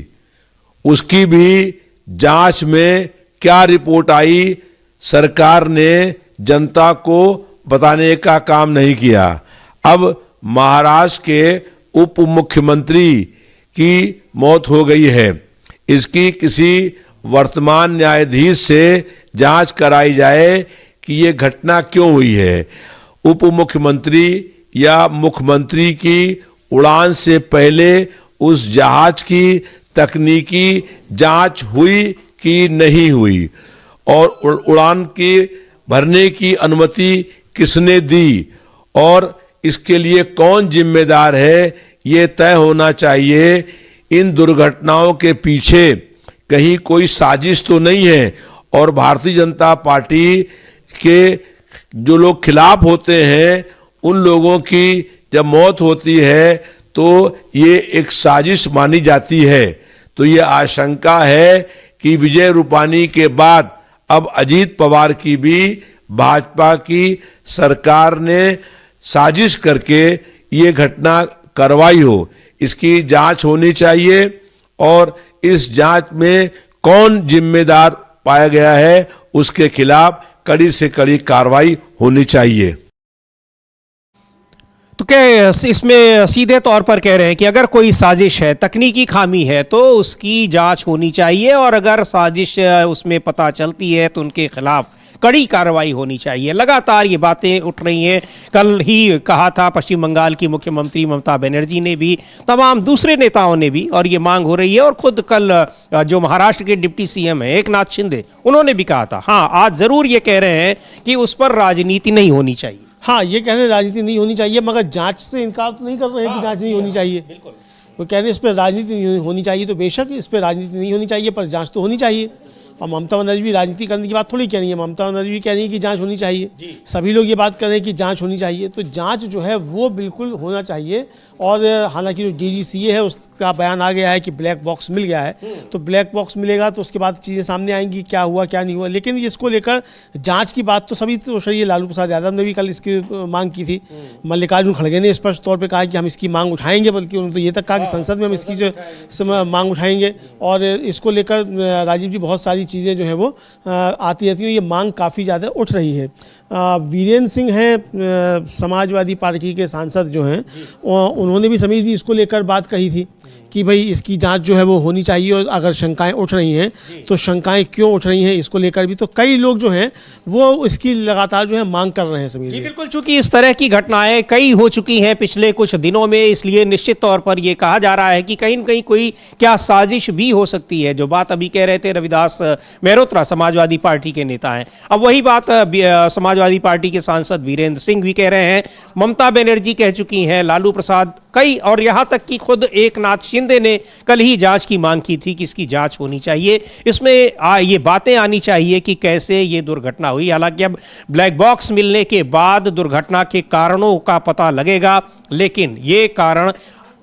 S9: उसकी भी जांच में क्या रिपोर्ट आई, सरकार ने जनता को बताने का काम नहीं किया। अब महाराष्ट्र के उप मुख्यमंत्री की मौत हो गई है, इसकी किसी वर्तमान न्यायाधीश से जांच कराई जाए कि ये घटना क्यों हुई है। उप मुख्यमंत्री या मुख्यमंत्री की उड़ान से पहले उस जहाज की तकनीकी जांच हुई कि नहीं हुई, और उड़ान की भरने की अनुमति किसने दी, और इसके लिए कौन जिम्मेदार है, ये तय होना चाहिए। इन दुर्घटनाओं के पीछे कहीं कोई साजिश तो नहीं है, और भारतीय जनता पार्टी के जो लोग खिलाफ होते हैं उन लोगों की जब मौत होती है तो ये एक साजिश मानी जाती है। तो ये आशंका है कि विजय रूपानी के बाद अब अजीत पवार की भी भाजपा की सरकार ने साजिश करके ये घटना करवाई हो। इसकी जांच होनी चाहिए, और इस जांच में कौन जिम्मेदार पाया गया है उसके खिलाफ कड़ी से कड़ी कार्रवाई होनी चाहिए।
S1: तो क्या इसमें सीधे तौर पर कह रहे हैं कि अगर कोई साजिश है, तकनीकी खामी है, तो उसकी जांच होनी चाहिए, और अगर साजिश उसमें पता चलती है तो उनके खिलाफ कड़ी कार्रवाई होनी चाहिए। लगातार ये बातें उठ रही हैं। कल ही कहा था पश्चिम बंगाल की मुख्यमंत्री ममता बनर्जी ने भी, तमाम दूसरे नेताओं ने भी, और ये मांग हो रही है। और खुद कल जो महाराष्ट्र के डिप्टी सीएम है एकनाथ शिंदे, उन्होंने भी कहा था। हाँ, आज ज़रूर ये कह रहे हैं कि उस पर राजनीति नहीं होनी चाहिए।
S2: हाँ, ये कह रहे हैं राजनीति नहीं होनी चाहिए, मगर जांच से इनकार तो नहीं कर रहे हैं कि जांच नहीं होनी चाहिए। वो कह रहे हैं इस पर राजनीति नहीं होनी चाहिए, तो बेशक इस पर राजनीति नहीं होनी चाहिए, पर जांच तो होनी चाहिए। और ममता बनर्जी भी राजनीति करने की बात थोड़ी कह रही है, ममता बनर्जी भी कह रही है कि जांच होनी चाहिए। सभी लोग ये बात कर रहे हैं कि जांच होनी चाहिए, तो जांच जो है वो बिल्कुल होना चाहिए। और हालांकि जो डीजीसीए है उसका बयान आ गया है कि ब्लैक बॉक्स मिल गया है, तो ब्लैक बॉक्स मिलेगा तो उसके बाद चीज़ें सामने आएंगी, क्या हुआ क्या नहीं हुआ। लेकिन इसको लेकर जांच की बात तो सभी तो सही है। लालू प्रसाद यादव ने भी कल इसकी मांग की थी, मल्लिकार्जुन खड़गे ने स्पष्ट तौर पर कहा कि हम इसकी मांग उठाएंगे, बल्कि उन्होंने तो ये तक कहा कि संसद में हम इसकी जो मांग उठाएंगे। और इसको लेकर राजीव जी बहुत सारी चीज़ें जो है वो आती रहती हैं, ये मांग काफ़ी ज़्यादा उठ रही है। वीरेंद्र सिंह हैं समाजवादी पार्टी के सांसद जो हैं, उन्होंने भी समीर जी इसको लेकर बात कही थी कि भाई इसकी जांच जो है वो होनी चाहिए, और अगर शंकाएं उठ रही हैं तो शंकाएं क्यों उठ रही हैं इसको लेकर भी तो कई लोग जो हैं वो इसकी लगातार जो है मांग कर रहे हैं समीर जी।
S1: बिल्कुल, चूंकि इस तरह की घटनाएं कई हो चुकी हैं पिछले कुछ दिनों में, इसलिए निश्चित तौर पर ये कहा जा रहा है कि कहीं न कहीं कोई क्या साजिश भी हो सकती है। जो बात अभी कह रहे थे रविदास मेहरोत्रा, समाजवादी पार्टी के नेता हैं, अब वही बात समाजवादी पार्टी के सांसद वीरेंद्र सिंह भी कह रहे हैं, ममता बनर्जी कह चुकी हैं, लालू प्रसाद, कई, और यहाँ तक कि खुद एकनाथ शिंदे ने कल ही जांच की मांग की थी कि इसकी जांच होनी चाहिए। इसमें ये बातें आनी चाहिए कि कैसे ये दुर्घटना हुई। हालांकि अब ब्लैक बॉक्स मिलने के बाद दुर्घटना के कारणों का पता लगेगा, लेकिन ये कारण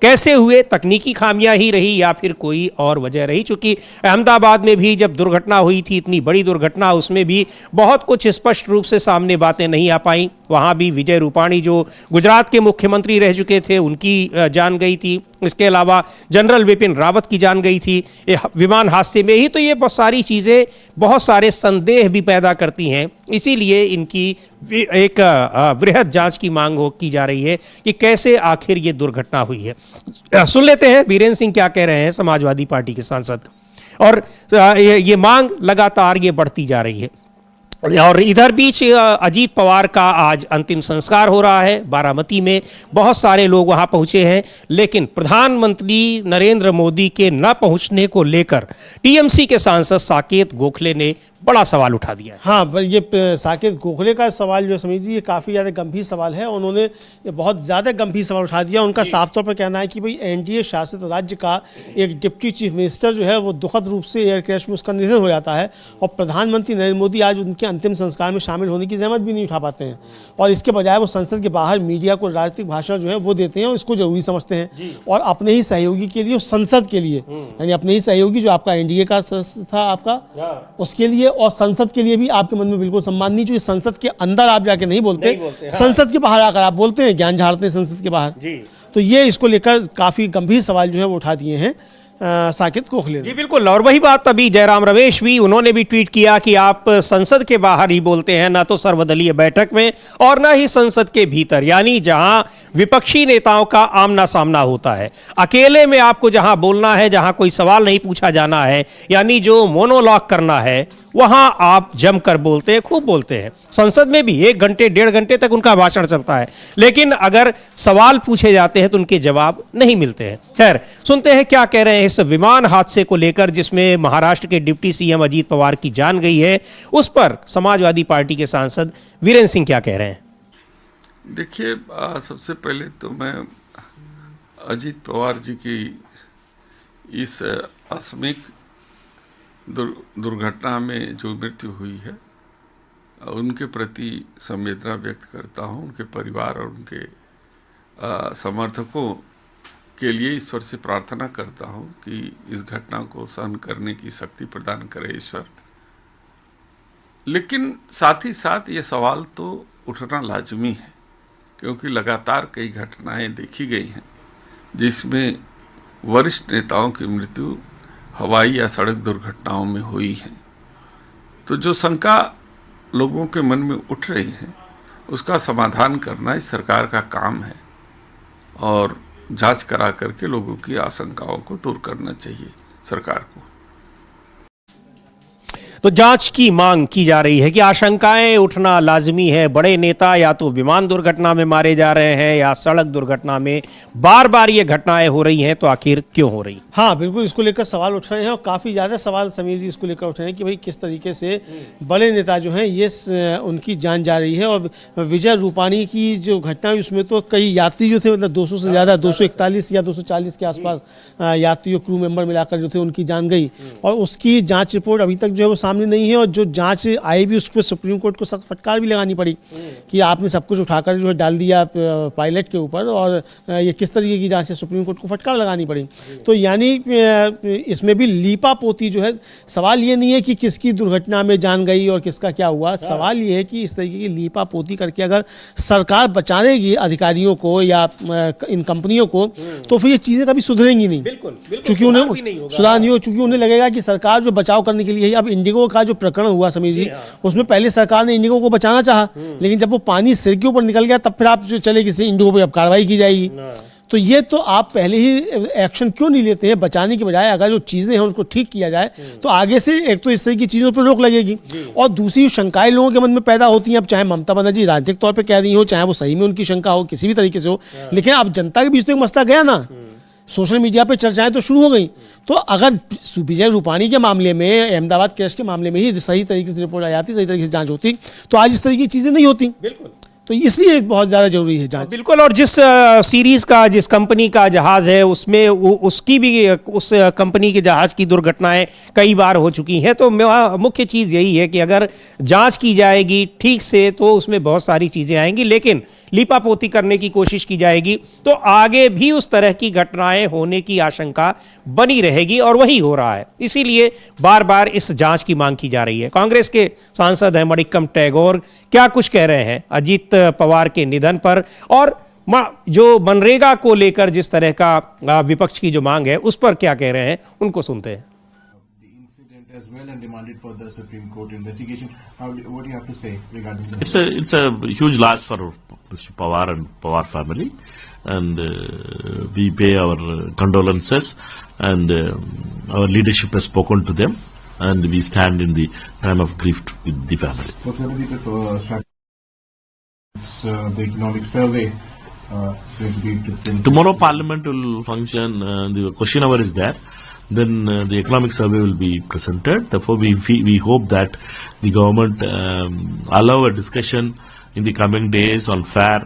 S1: कैसे हुए, तकनीकी खामियां ही रही या फिर कोई और वजह रही। चूंकि अहमदाबाद में भी जब दुर्घटना हुई थी, इतनी बड़ी दुर्घटना, उसमें भी बहुत कुछ स्पष्ट रूप से सामने बातें नहीं आ पाई। वहाँ भी विजय रूपाणी जो गुजरात के मुख्यमंत्री रह चुके थे उनकी जान गई थी। इसके अलावा जनरल विपिन रावत की जान गई थी ये विमान हादसे में ही। तो ये बहुत सारी चीज़ें बहुत सारे संदेह भी पैदा करती हैं, इसीलिए इनकी एक वृहद जांच की मांग की जा रही है कि कैसे आखिर ये दुर्घटना हुई है। सुन लेते हैं बीरेंद्र सिंह क्या कह रहे हैं, समाजवादी पार्टी के सांसद। और ये मांग लगातार ये बढ़ती जा रही है। और इधर बीच अजीत पवार का आज अंतिम संस्कार हो रहा है बारामती में। बहुत सारे लोग वहां पहुंचे हैं, लेकिन प्रधानमंत्री नरेंद्र मोदी के न पहुंचने को लेकर टीएमसी के सांसद साकेत गोखले ने बड़ा सवाल उठा दिया है।
S2: हाँ, पर ये साकेत गोखले का सवाल जो समझिए ये काफ़ी ज़्यादा गंभीर सवाल है। उन्होंने ये बहुत ज़्यादा गंभीर सवाल उठा दिया। उनका साफ तौर पर कहना है कि भाई एनडीए शासित राज्य का एक डिप्टी चीफ मिनिस्टर जो है वो दुखद रूप से एयर क्रैश में उसका निधन हो जाता है, और प्रधानमंत्री नरेंद्र मोदी आज उनके अंतिम संस्कार में शामिल होने की जहमत भी नहीं उठा पाते हैं। और इसके बजाय वो संसद के बाहर मीडिया को राजनीतिक भाषण जो है वो देते हैं और इसको जरूरी समझते हैं। और अपने ही सहयोगी के लिए, संसद के लिए, यानी अपने ही सहयोगी जो आपका एनडीए का था आपका, उसके लिए और संसद के लिए भी आपके मन में बिल्कुल सम्मान नहीं। जो संसद के अंदर आप जाके नहीं बोलते, संसद के बाहर आकर आप बोलते हैं, ज्ञान झाड़ते हैं संसद के बाहर। तो ये इसको लेकर काफी गंभीर सवाल जो है वो उठा दिए हैं साकेत गोखले।
S1: जी बिल्कुल। और वही बात अभी जयराम रमेश भी, उन्होंने भी ट्वीट किया कि आप संसद के बाहर ही बोलते हैं, ना तो सर्वदलीय बैठक में और ना ही संसद के भीतर, यानी जहां विपक्षी नेताओं का आमना सामना होता है। अकेले में आपको जहां बोलना है, जहां कोई सवाल नहीं पूछा जाना है, यानी जो मोनोलॉग करना है, वहां आप जमकर बोलते हैं, खूब बोलते हैं। संसद में भी 1 घंटे 1.5 घंटे तक उनका भाषण चलता है, लेकिन अगर सवाल पूछे जाते हैं तो उनके जवाब नहीं मिलते हैं। खैर, सुनते हैं क्या कह रहे हैं इस विमान हादसे को लेकर जिसमें महाराष्ट्र के डिप्टी सीएम अजीत पवार की जान गई है। उस पर समाजवादी पार्टी के सांसद वीरेंद्र सिंह क्या कह रहे हैं।
S10: देखिए, सबसे पहले तो मैं अजीत पवार जी की इस आकस्मिक दुर्घटना में जो मृत्यु हुई है उनके प्रति संवेदना व्यक्त करता हूं। उनके परिवार और उनके समर्थकों के लिए ईश्वर से प्रार्थना करता हूं कि इस घटना को सहन करने की शक्ति प्रदान करे ईश्वर। लेकिन साथ ही साथ ये सवाल तो उठना लाजमी है, क्योंकि लगातार कई घटनाएं देखी गई हैं जिसमें वरिष्ठ नेताओं की मृत्यु हवाई या सड़क दुर्घटनाओं में हुई है। तो जो शंका लोगों के मन में उठ रही है उसका समाधान करना इस सरकार का काम है, और जांच करा करके लोगों की आशंकाओं को दूर करना चाहिए सरकार को।
S1: तो जांच की मांग की जा रही है कि आशंकाएं उठना लाजमी है। बड़े नेता या तो विमान दुर्घटना में मारे जा रहे हैं या सड़क दुर्घटना में बार बार ये घटनाएं हो रही हैं, तो आखिर क्यों हो रही?
S2: हाँ बिल्कुल, इसको लेकर सवाल उठ रहे हैं और काफ़ी ज़्यादा सवाल समीर जी इसको लेकर उठ रहे हैं कि भाई किस तरीके से बड़े नेता जो हैं ये उनकी जान जा रही है। और विजय रूपाणी की जो घटना हुई उसमें तो कई यात्री जो थे, मतलब 200 से ज़्यादा, 241 या 240 के आसपास यात्री और क्रू मेंबर मिलाकर जो थे उनकी जान गई, और उसकी जाँच रिपोर्ट अभी तक जो है वो सामने नहीं है। और जो जांच आई भी उस पर सुप्रीम कोर्ट को सख्त फटकार भी लगानी पड़ी कि आपने सब कुछ उठाकर जो है डाल दिया पायलट के ऊपर, और ये किस तरीके की जांच है, सुप्रीम कोर्ट को फटकार लगानी पड़ी। तो यानी इसमें भी लीपा पोती जो है, सवाल ये नहीं है कि किसकी दुर्घटना में जान गई और किसका क्या हुआ, सवाल ये है कि इस तरीके की लीपा पोती करके अगर सरकार बचानेगी अधिकारियों को या इन कंपनियों को, तो फिर ये चीज़ें कभी सुधरेंगी नहीं। चूंकि उन्हें सुधार नहीं हो, चूंकि उन्हें लगेगा कि सरकार जो बचाव करने के लिए, अब इंडिगो का जो प्रकरण हुआ समीर जी, उसमें पहले सरकार ने इंडिगो को बचाना चाहा, लेकिन जब वो पानी सिर के ऊपर निकल गया तब फिर आप चले किसी इंडिगो पे अब कार्रवाई की जाएगी। तो ये तो आप पहले ही एक्शन क्यों नहीं लेते हैं बचाने की बजाय? अगर जो चीज़ें हैं उसको ठीक किया जाए तो आगे से एक तो इस तरह की चीज़ों पर रोक लगेगी, और दूसरी शंकाएं लोगों के मन में पैदा होती हैं। अब चाहे ममता बनर्जी राजनीतिक तौर पर कह रही हो, चाहे वो सही में उनकी शंका हो, किसी भी तरीके से हो, लेकिन अब जनता के बीच तो एक मसला गया ना, सोशल मीडिया पे चर्चाएं तो शुरू हो गई। तो अगर विजय रूपाणी के मामले में, अहमदाबाद क्रैश के मामले में ही सही तरीके से रिपोर्ट आ जाती, सही तरीके से जांच होती, तो आज इस तरह की चीज़ें नहीं होती। बिल्कुल, तो इसलिए बहुत ज़्यादा जरूरी है जांच।
S1: बिल्कुल। और जिस सीरीज का, जिस कंपनी का जहाज़ है उसमें उसकी भी, उस कंपनी के जहाज़ की दुर्घटनाएं कई बार हो चुकी हैं। तो मुख्य चीज़ यही है कि अगर जांच की जाएगी ठीक से तो उसमें बहुत सारी चीज़ें आएंगी, लेकिन लीपापोती करने की कोशिश की जाएगी तो आगे भी उस तरह की घटनाएं होने की आशंका बनी रहेगी, और वही हो रहा है। इसीलिए बार बार इस जांच की मांग की जा रही है। कांग्रेस के सांसद हैं मणिक्कम टैगोर, क्या कुछ कह रहे हैं अजीत पवार के निधन पर, और जो मनरेगा को लेकर जिस तरह का विपक्ष की जो मांग है उस पर क्या कह रहे हैं, उनको सुनते हैं।
S4: As well and demanded for the Supreme Court investigation. What do you have to say regarding this?
S11: It's a huge loss for Mr. Pawar and Pawar family, and we pay our condolences, and our leadership has spoken to them, and we stand in the time of grief with the family.
S4: What's going to be the strategy? The economic survey going to be presented.
S11: Tomorrow Parliament will function. The question hour is there. Then the economic survey will be presented. Therefore, we hope that the government allow a discussion in the coming days on fair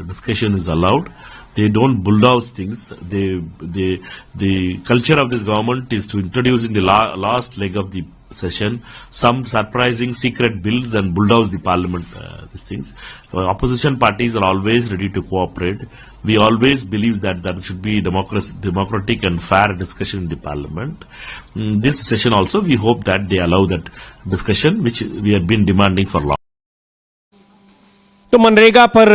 S11: discussion is allowed. They don't bulldoze things. The culture of this government is to introduce in the last leg of the session some surprising secret bills and bulldoze the parliament. These things. Opposition parties are always ready to cooperate. We always believe that there should be democratic and fair discussion in the parliament. This session also, we hope that they allow that discussion, which we have been demanding for long.
S1: तो मनरेगा पर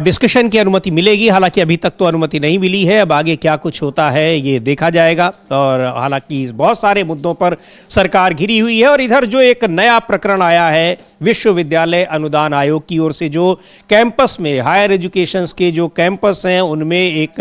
S1: discussion की अनुमति मिलेगी, हालांकि अभी तक तो अनुमति नहीं मिली है। अब आगे क्या कुछ होता है ये देखा जाएगा। और हालांकि बहुत सारे मुद्दों पर सरकार घिरी हुई है। और इधर जो एक नया प्रकरण आया है विश्वविद्यालय अनुदान आयोग की ओर से, जो कैंपस में हायर एजुकेशंस के जो कैंपस हैं उनमें एक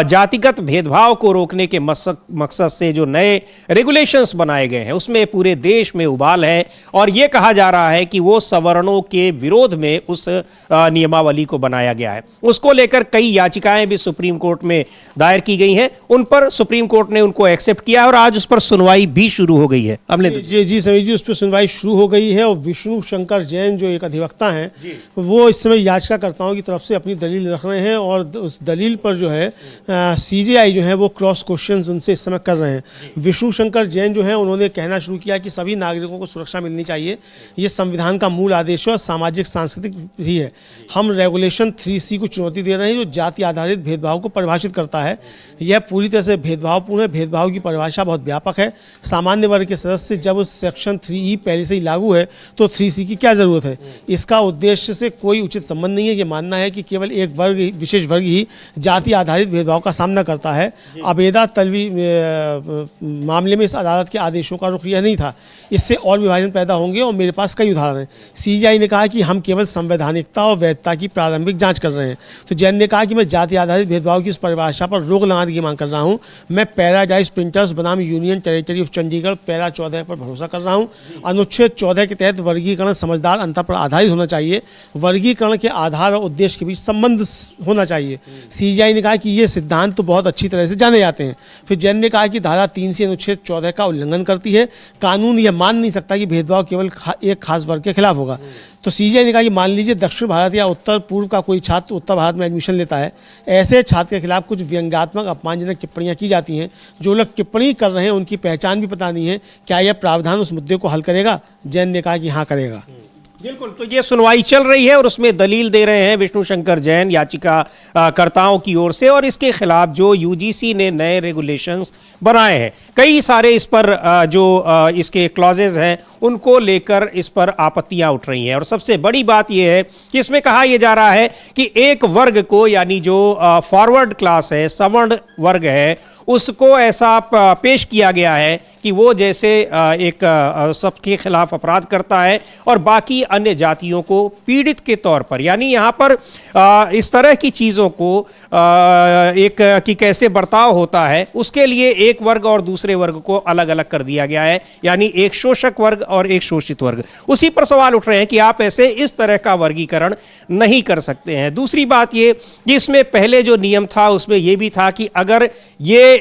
S1: जातिगत भेदभाव को रोकने के मकसद से जो नए रेगुलेशंस बनाए गए हैं उसमें पूरे देश में उबाल है। और ये कहा जा रहा है कि वो सवर्णों के विरोध में उस नियमावली को बनाया गया है। उसको लेकर कई याचिकाएं भी सुप्रीम कोर्ट में दायर की गई हैं। उन पर सुप्रीम कोर्ट ने उनको एक्सेप्ट किया और आज उस पर सुनवाई भी शुरू हो गई है। हमने
S2: जी समीर जी, उस पर सुनवाई शुरू हो गई है। और विष्णु शंकर जैन जो एक अधिवक्ता हैं वो इस समय याचिकाकर्ताओं की तरफ से अपनी दलील रख रहे हैं। और उस दलील पर जो है सीजेआई जो है वो क्रॉस क्वेश्चंस उनसे इस समय कर रहे हैं। विष्णु शंकर जैन जो है उन्होंने कहना शुरू किया कि सभी नागरिकों को सुरक्षा मिलनी चाहिए, ये संविधान का मूल आदेश है और सामाजिक सांस्कृतिक भी है। हम रेगुलेशन 3C को चुनौती दे रहे हैं जो जाति आधारित भेदभाव को परिभाषित करता है। यह पूरी तरह से भेदभावपूर्ण है। भेदभाव की परिभाषा बहुत व्यापक है। सामान्य वर्ग के सदस्य जब सेक्शन 3E पहले से ही लागू है तो 3C की क्या जरूरत है। इसका उद्देश्य से कोई उचित संबंध नहीं है। ये मानना है कि केवल एक वर्ग, विशेष वर्ग ही जाति आधारित भेदभाव का सामना करता है। अबेदा तलवी मामले में इस अदालत के आदेशों का रुख यह नहीं था। इससे और विभाजन पैदा होंगे और मेरे पास कई उदाहरण हैं। सीजीआई ने कहा कि हम केवल संवैधानिकता और वैधता की प्रारंभिक जांच कर रहे हैं। तो जैन ने कहा कि मैं जाति आधारित भेदभाव की इस परिभाषा पर रोक लगाने की मांग कर रहा हूं। मैं पैराडाइज प्रिंटर्स बनाम union territory of Chandigarh para 14 पर भरोसा कर रहा हूं। अनुच्छेद 14 के तहत वर्गीकरण समझदार अंतर पर आधारित होना चाहिए। वर्गीकरण के आधार और उद्देश्य के बीच संबंध होना चाहिए। सीजीआई ने कहा कि ये सिद्धांत तो बहुत अच्छी तरह से जाने जाते हैं। फिर जैन ने कहा कि धारा 3C अनुच्छेद 14 का उल्लंघन करती है। कानून यह मान नहीं सकता कि भेदभाव केवल एक खास वर्ग के खिलाफ होगा। तो सीजीआई ने कहा कि मान लीजिए दक्षिण भारत या उत्तर पूर्व का कोई छात्र उत्तर भारत में एडमिशन लेता है, ऐसे छात्र के खिलाफ कुछ व्यंग्यात्मक अपमानजनक टिप्पणियां की जाती हैं। जो लोग टिप्पणी कर रहे हैं उनकी पहचान भी पता नहीं है। क्या यह प्रावधान उस मुद्दे को हल करेगा? जैन ने कहा कि हाँ करेगा।
S1: बिल्कुल। तो ये सुनवाई चल रही है और उसमें दलील दे रहे हैं विष्णु शंकर जैन याचिकाकर्ताओं की ओर से। और इसके खिलाफ जो यूजीसी ने नए रेगुलेशंस बनाए हैं, कई सारे इस पर जो इसके क्लॉजेज हैं उनको लेकर इस पर आपत्तियां उठ रही हैं। और सबसे बड़ी बात यह है कि इसमें कहा यह जा रहा है कि एक वर्ग को, यानी जो फॉरवर्ड क्लास है, सवर्ण वर्ग है, उसको ऐसा पेश किया गया है कि वो जैसे एक सबके खिलाफ अपराध करता है और बाकी अन्य जातियों को पीड़ित के तौर पर, यानी यहाँ पर इस तरह की चीज़ों को एक कि कैसे बर्ताव होता है उसके लिए एक वर्ग और दूसरे वर्ग को अलग अलग कर दिया गया है। यानी एक शोषक वर्ग और एक शोषित वर्ग। उसी पर सवाल उठ रहे हैं कि आप ऐसे इस तरह का वर्गीकरण नहीं कर सकते हैं। दूसरी बात ये कि इसमें पहले जो नियम था उसमें यह भी था कि अगर ये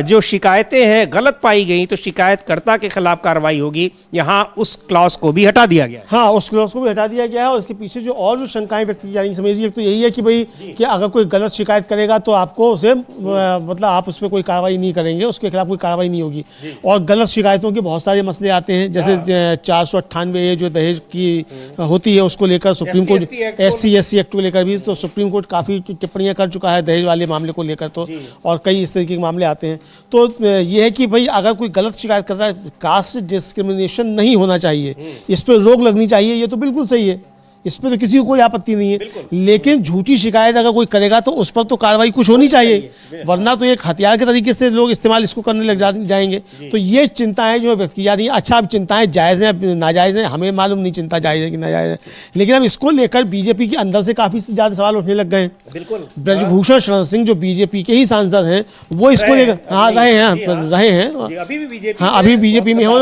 S1: जो शिकायतें हैं गलत पाई गई तो शिकायतकर्ता के खिलाफ कार्रवाई होगी। यहाँ उस क्लॉज को भी हटा दिया गया है।
S2: हाँ, उस क्लॉज को भी हटा दिया गया है। और इसके पीछे जो और जो शंकाएं व्यक्त की जा रही समझिए, तो यही है कि भाई कि अगर कोई गलत शिकायत करेगा तो आपको उसे मतलब आप उस पर कोई कार्रवाई नहीं करेंगे, उसके खिलाफ कोई कार्रवाई नहीं होगी। और गलत शिकायतों के बहुत सारे मसले आते हैं, जैसे 498 जो दहेज की होती है उसको लेकर सुप्रीम कोर्ट, SC एक्ट को लेकर भी तो सुप्रीम कोर्ट काफ़ी टिप्पणियां कर चुका है दहेज वाले मामले को लेकर। तो और कई इस तरीके के मामले आते हैं। तो यह है कि भाई अगर कोई गलत शिकायत कर रहा है, कास्ट डिस्क्रिमिनेशन नहीं होना चाहिए, इस पर रोक लगनी चाहिए। ये तो बिल्कुल सही है, इस पर तो किसी को कोई आपत्ति नहीं है, लेकिन झूठी शिकायत अगर कोई करेगा तो उस पर तो कार्रवाई कुछ होनी चाहिए, वरना तो एक हथियार के तरीके से लोग इस्तेमाल इसको करने लग जाएंगे। तो ये चिंताएं जो व्यक्त की जा रही है, अच्छा अब चिंताएं जायज़ हैं नाजायज़ हैं हमें मालूम नहीं, चिंता जायज़ है कि नाजायज़ है, लेकिन अब इसको लेकर बीजेपी के अंदर से काफ़ी ज़्यादा सवाल उठने लग गए हैं। ब्रजभूषण शरण सिंह जो बीजेपी के ही सांसद हैं वो इसको लेकर रहे हैं अभी बीजेपी में हो,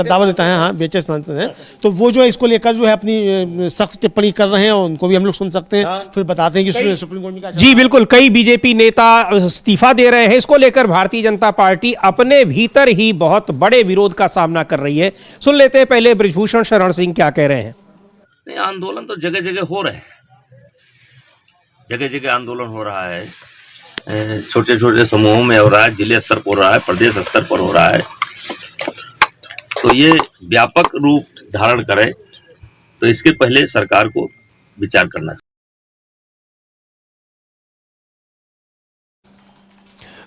S2: दावा देता है, हाँ बेचे सांसद हैं, तो वो जो है इसको लेकर जो है अपनी सख्त टिप्पणी कर रहे हैं, उनको भी हम लोग सुन सकते हैं, फिर बताते हैं कि सुप्रीम कोर्ट में क्या।
S1: जी बिल्कुल, कई बीजेपी नेता इस्तीफा दे रहे हैं, इसको लेकर भारतीय जनता पार्टी अपने भीतर ही बहुत बड़े विरोध का सामना कर रही है। सुन लेते हैं पहले ब्रजभूषण शरण सिंह क्या कह रहे हैं।
S12: आंदोलन तो जगह जगह हो रहे हैं, जगह जगह आंदोलन हो रहा है, छोटे छोटे समूहों में हो रहा है, जिले स्तर पर हो रहा है, प्रदेश स्तर पर हो रहा है, तो ये व्यापक रूप धारण करे तो इसके पहले सरकार को विचार करना चाहिए।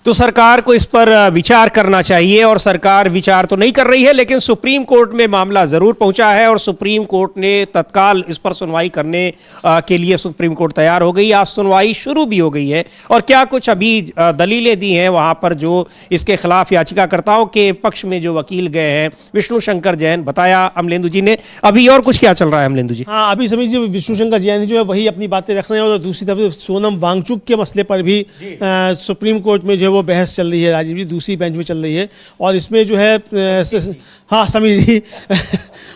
S1: तो सरकार को इस पर विचार करना चाहिए और सरकार विचार तो नहीं कर रही है, लेकिन सुप्रीम कोर्ट में मामला जरूर पहुंचा है और सुप्रीम कोर्ट ने तत्काल इस पर सुनवाई करने के लिए सुप्रीम कोर्ट तैयार हो गई। आज सुनवाई शुरू भी हो गई है और क्या कुछ अभी दलीलें दी हैं वहां पर जो इसके खिलाफ याचिकाकर्ताओं के पक्ष में जो वकील गए हैं विष्णु शंकर जैन, बताया अमलेंदु जी ने। अभी और कुछ क्या चल रहा है अमलेंदु जी?
S2: हाँ, अभी समझिए विष्णु शंकर जैन जो है वही अपनी बातें रख रहे हैं और दूसरी तरफ सोनम वांगचुक के मसले पर भी सुप्रीम कोर्ट में जो वो बहस चल रही है, राजीव जी दूसरी बेंच में चल रही है, और इसमें जो है हाँ समीर जी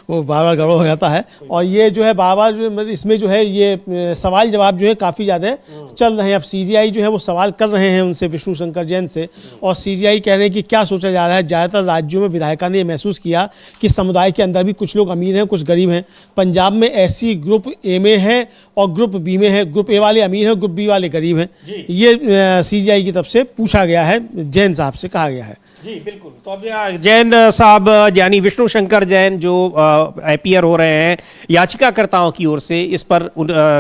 S2: वो बार बार गड़बड़ हो जाता है, और ये जो है बार बार जो इसमें जो है ये सवाल जवाब जो है काफ़ी ज़्यादा चल रहे हैं। अब सीजीआई जो है वो सवाल कर रहे हैं उनसे, विष्णु शंकर जैन से, और सीजीआई कह रहे हैं कि क्या सोचा जा रहा है। ज़्यादातर राज्यों में विधायिका ने महसूस किया कि समुदाय के अंदर भी कुछ लोग अमीर हैं, कुछ गरीब हैं। पंजाब में ऐसी ग्रुप ए में है और ग्रुप बी में है, ग्रुप ए वाले अमीर हैं, ग्रुप बी वाले गरीब हैं। ये सीजीआई की तरफ से पूछा गया है, जैन साहब से कहा गया है।
S1: जी बिल्कुल, तो अब जैन साहब यानी विष्णु शंकर जैन जो अपीयर हो रहे हैं याचिकाकर्ताओं की ओर से, इस पर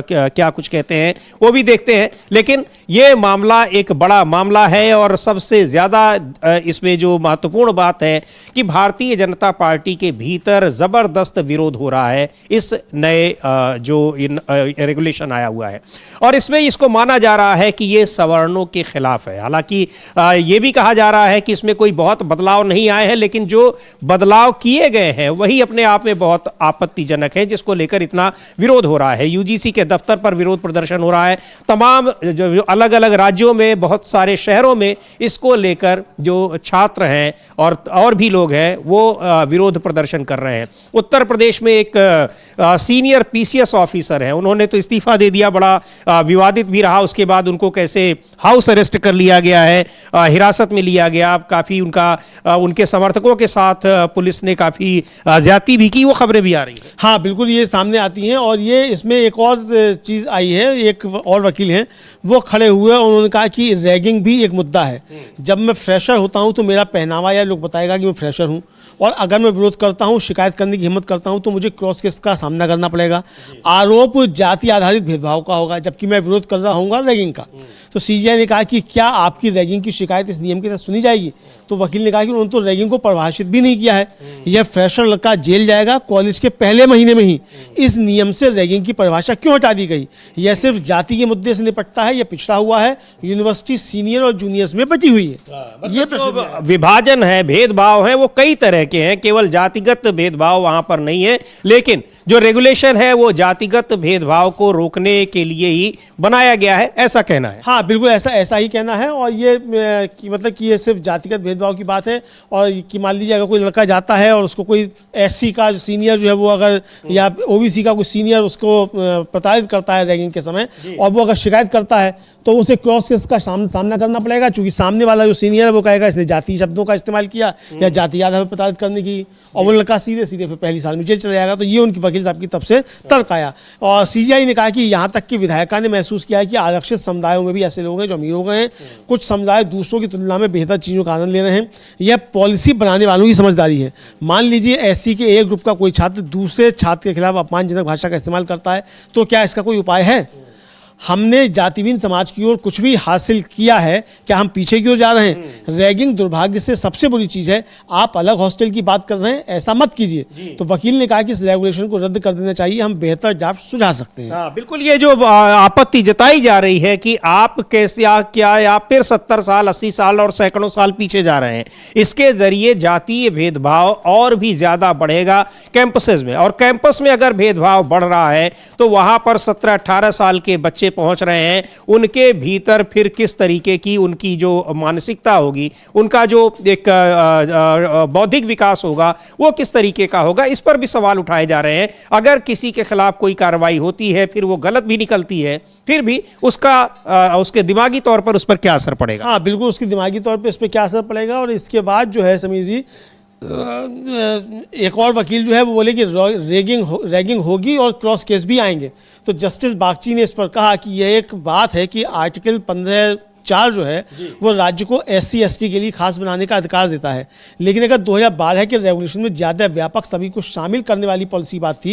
S1: क्या कुछ कहते हैं वो भी देखते हैं। लेकिन ये मामला एक बड़ा मामला है और सबसे ज़्यादा इसमें जो महत्वपूर्ण बात है कि भारतीय जनता पार्टी के भीतर ज़बरदस्त विरोध हो रहा है इस नए जो रेगुलेशन आया हुआ है, और इसमें इसको माना जा रहा है कि ये सवर्णों के खिलाफ है। हालांकि ये भी कहा जा रहा है कि इसमें कोई बहुत बदलाव नहीं आए हैं, लेकिन जो बदलाव किए गए हैं वही अपने आप में बहुत आपत्तिजनक है, जिसको लेकर इतना विरोध हो रहा है। यूजीसी के दफ्तर पर विरोध प्रदर्शन हो रहा है, तमाम जो अलग अलग राज्यों में, बहुत सारे शहरों में इसको लेकर जो छात्र हैं और भी लोग हैं वो विरोध प्रदर्शन कर रहे हैं। उत्तर प्रदेश में एक सीनियर पीसीएस ऑफिसर हैं, उन्होंने तो इस्तीफा दे दिया, बड़ा विवादित भी रहा। उसके बाद उनको कैसे हाउस अरेस्ट कर लिया गया है, हिरासत में लिया गया, काफ़ी उनके समर्थकों के साथ पुलिस ने काफ़ी ज्यादती भी की, वो खबरें भी आ रही हैं।
S2: हाँ बिल्कुल, ये सामने आती हैं, और ये इसमें एक और चीज़ आई है, एक और वकील हैं वो खड़े हुए और उन्होंने कहा कि रैगिंग भी एक मुद्दा है। जब मैं फ्रेशर होता हूँ तो मेरा पहनावा या लोग बताएगा कि मैं फ्रेशर हूँ, और अगर मैं विरोध करता हूँ, शिकायत करने की हिम्मत करता हूँ तो मुझे क्रॉस केस का सामना करना पड़ेगा। आरोप जाति आधारित भेदभाव का होगा, जबकि मैं विरोध कर रहा हूँ रैगिंग का। तो सीजीआई ने कहा कि क्या आपकी रैगिंग की शिकायत इस नियम के तहत सुनी जाएगी? तो वकील ने कहा कि उन्होंने तो रैगिंग को परिभाषित भी नहीं किया है, यह फ्रेशर लड़का जेल जाएगा कॉलेज के पहले महीने में ही। इस नियम से रैगिंग की परिभाषा क्यों हटा दी गई? यह सिर्फ जाति के मुद्दे से निपटता है, यह पिछड़ा हुआ है, यूनिवर्सिटी सीनियर और जूनियर्स में बटी हुई है। ये
S1: विभाजन है, भेदभाव है, वो कई तरह के हैं, केवल जातिगत भेदभाव वहां पर नहीं है। लेकिन जो रेगुलेशन है वो जातिगत भेदभाव को रोकने के लिए ही बनाया गया है, ऐसा कहना है।
S2: हाँ बिल्कुल, ऐसा ही कहना है, और ये मतलब कि ये सिर्फ जातिगत भेदभाव की बात है, और कि मान लीजिए अगर कोई लड़का जाता है और उसको कोई एससी का सीनियर जो है वो अगर, या ओबीसी का कोई सीनियर उसको प्रताड़ित करता है रैगिंग के समय, और वो अगर शिकायत करता है तो उसे क्रॉस केस का सामना करना पड़ेगा, क्योंकि सामने वाला जो सीनियर है वो कहेगा इसने जाति शब्दों का इस्तेमाल किया या जाति आधार पर प्रताड़ित करने की, और वो लड़का सीधे फिर पहली साल में जेल चला जाएगा। तो ये उनकी वकील साहब की तरफ से तर्क आया, और सीजीआई ने कहा कि यहाँ तक कि विधायिका ने महसूस किया है कि आरक्षित समुदायों में भी ऐसे लोग हैं जो अमीर हो गए हैं, कुछ समुदाय दूसरों की तुलना में बेहतर चीज़ों का आनंद ले रहे हैं। यह पॉलिसी बनाने वालों की समझदारी है। मान लीजिए एससी के एक ग्रुप का कोई छात्र दूसरे छात्र के खिलाफ अपमानजनक भाषा का इस्तेमाल करता है, तो क्या इसका कोई उपाय है? हमने जातिहीन समाज की ओर कुछ भी हासिल किया है, क्या हम पीछे की ओर जा रहे हैं? रैगिंग दुर्भाग्य से सबसे बुरी चीज़ है। आप अलग हॉस्टल की बात कर रहे हैं, ऐसा मत कीजिए। तो वकील ने कहा कि इस रेगुलेशन को रद्द कर देना चाहिए, हम बेहतर ड्राफ्ट सुझा सकते हैं।
S1: हाँ, बिल्कुल। ये जो आपत्ति जताई जा रही है कि आप कैसे क्या आप फिर 70 साल 80 साल और सैकड़ों साल पीछे जा रहे हैं, इसके जरिए जातीय भेदभाव और भी ज्यादा बढ़ेगा कैंपसेस में। और कैंपस में अगर भेदभाव बढ़ रहा है तो वहां पर 17-18 साल के बच्चे पहुंच रहे हैं, उनके भीतर फिर किस तरीके की उनकी जो मानसिकता होगी, उनका जो एक बौद्धिक विकास होगा, वो किस तरीके का होगा, इस पर भी सवाल उठाए जा रहे हैं। अगर किसी के खिलाफ कोई कार्रवाई होती है, फिर वो गलत भी निकलती है, फिर भी उसके दिमागी तौर पर उस पर क्या असर पड़ेगा?
S2: हाँ, बिल्कुल, उसके दिमागी तौर पर इस पर क्या असर पड़ेगा। और इसके बाद जो है समीर जी, एक और वकील जो है वो बोले कि रैगिंग होगी और क्रॉस केस भी आएंगे। तो जस्टिस बागची ने इस पर कहा कि यह एक बात है कि आर्टिकल 15(4) जो है वो राज्य को SC ST के लिए खास बनाने का अधिकार देता है, लेकिन अगर 2012 के रेगुलेशन में ज़्यादा व्यापक सभी को शामिल करने वाली पॉलिसी बात थी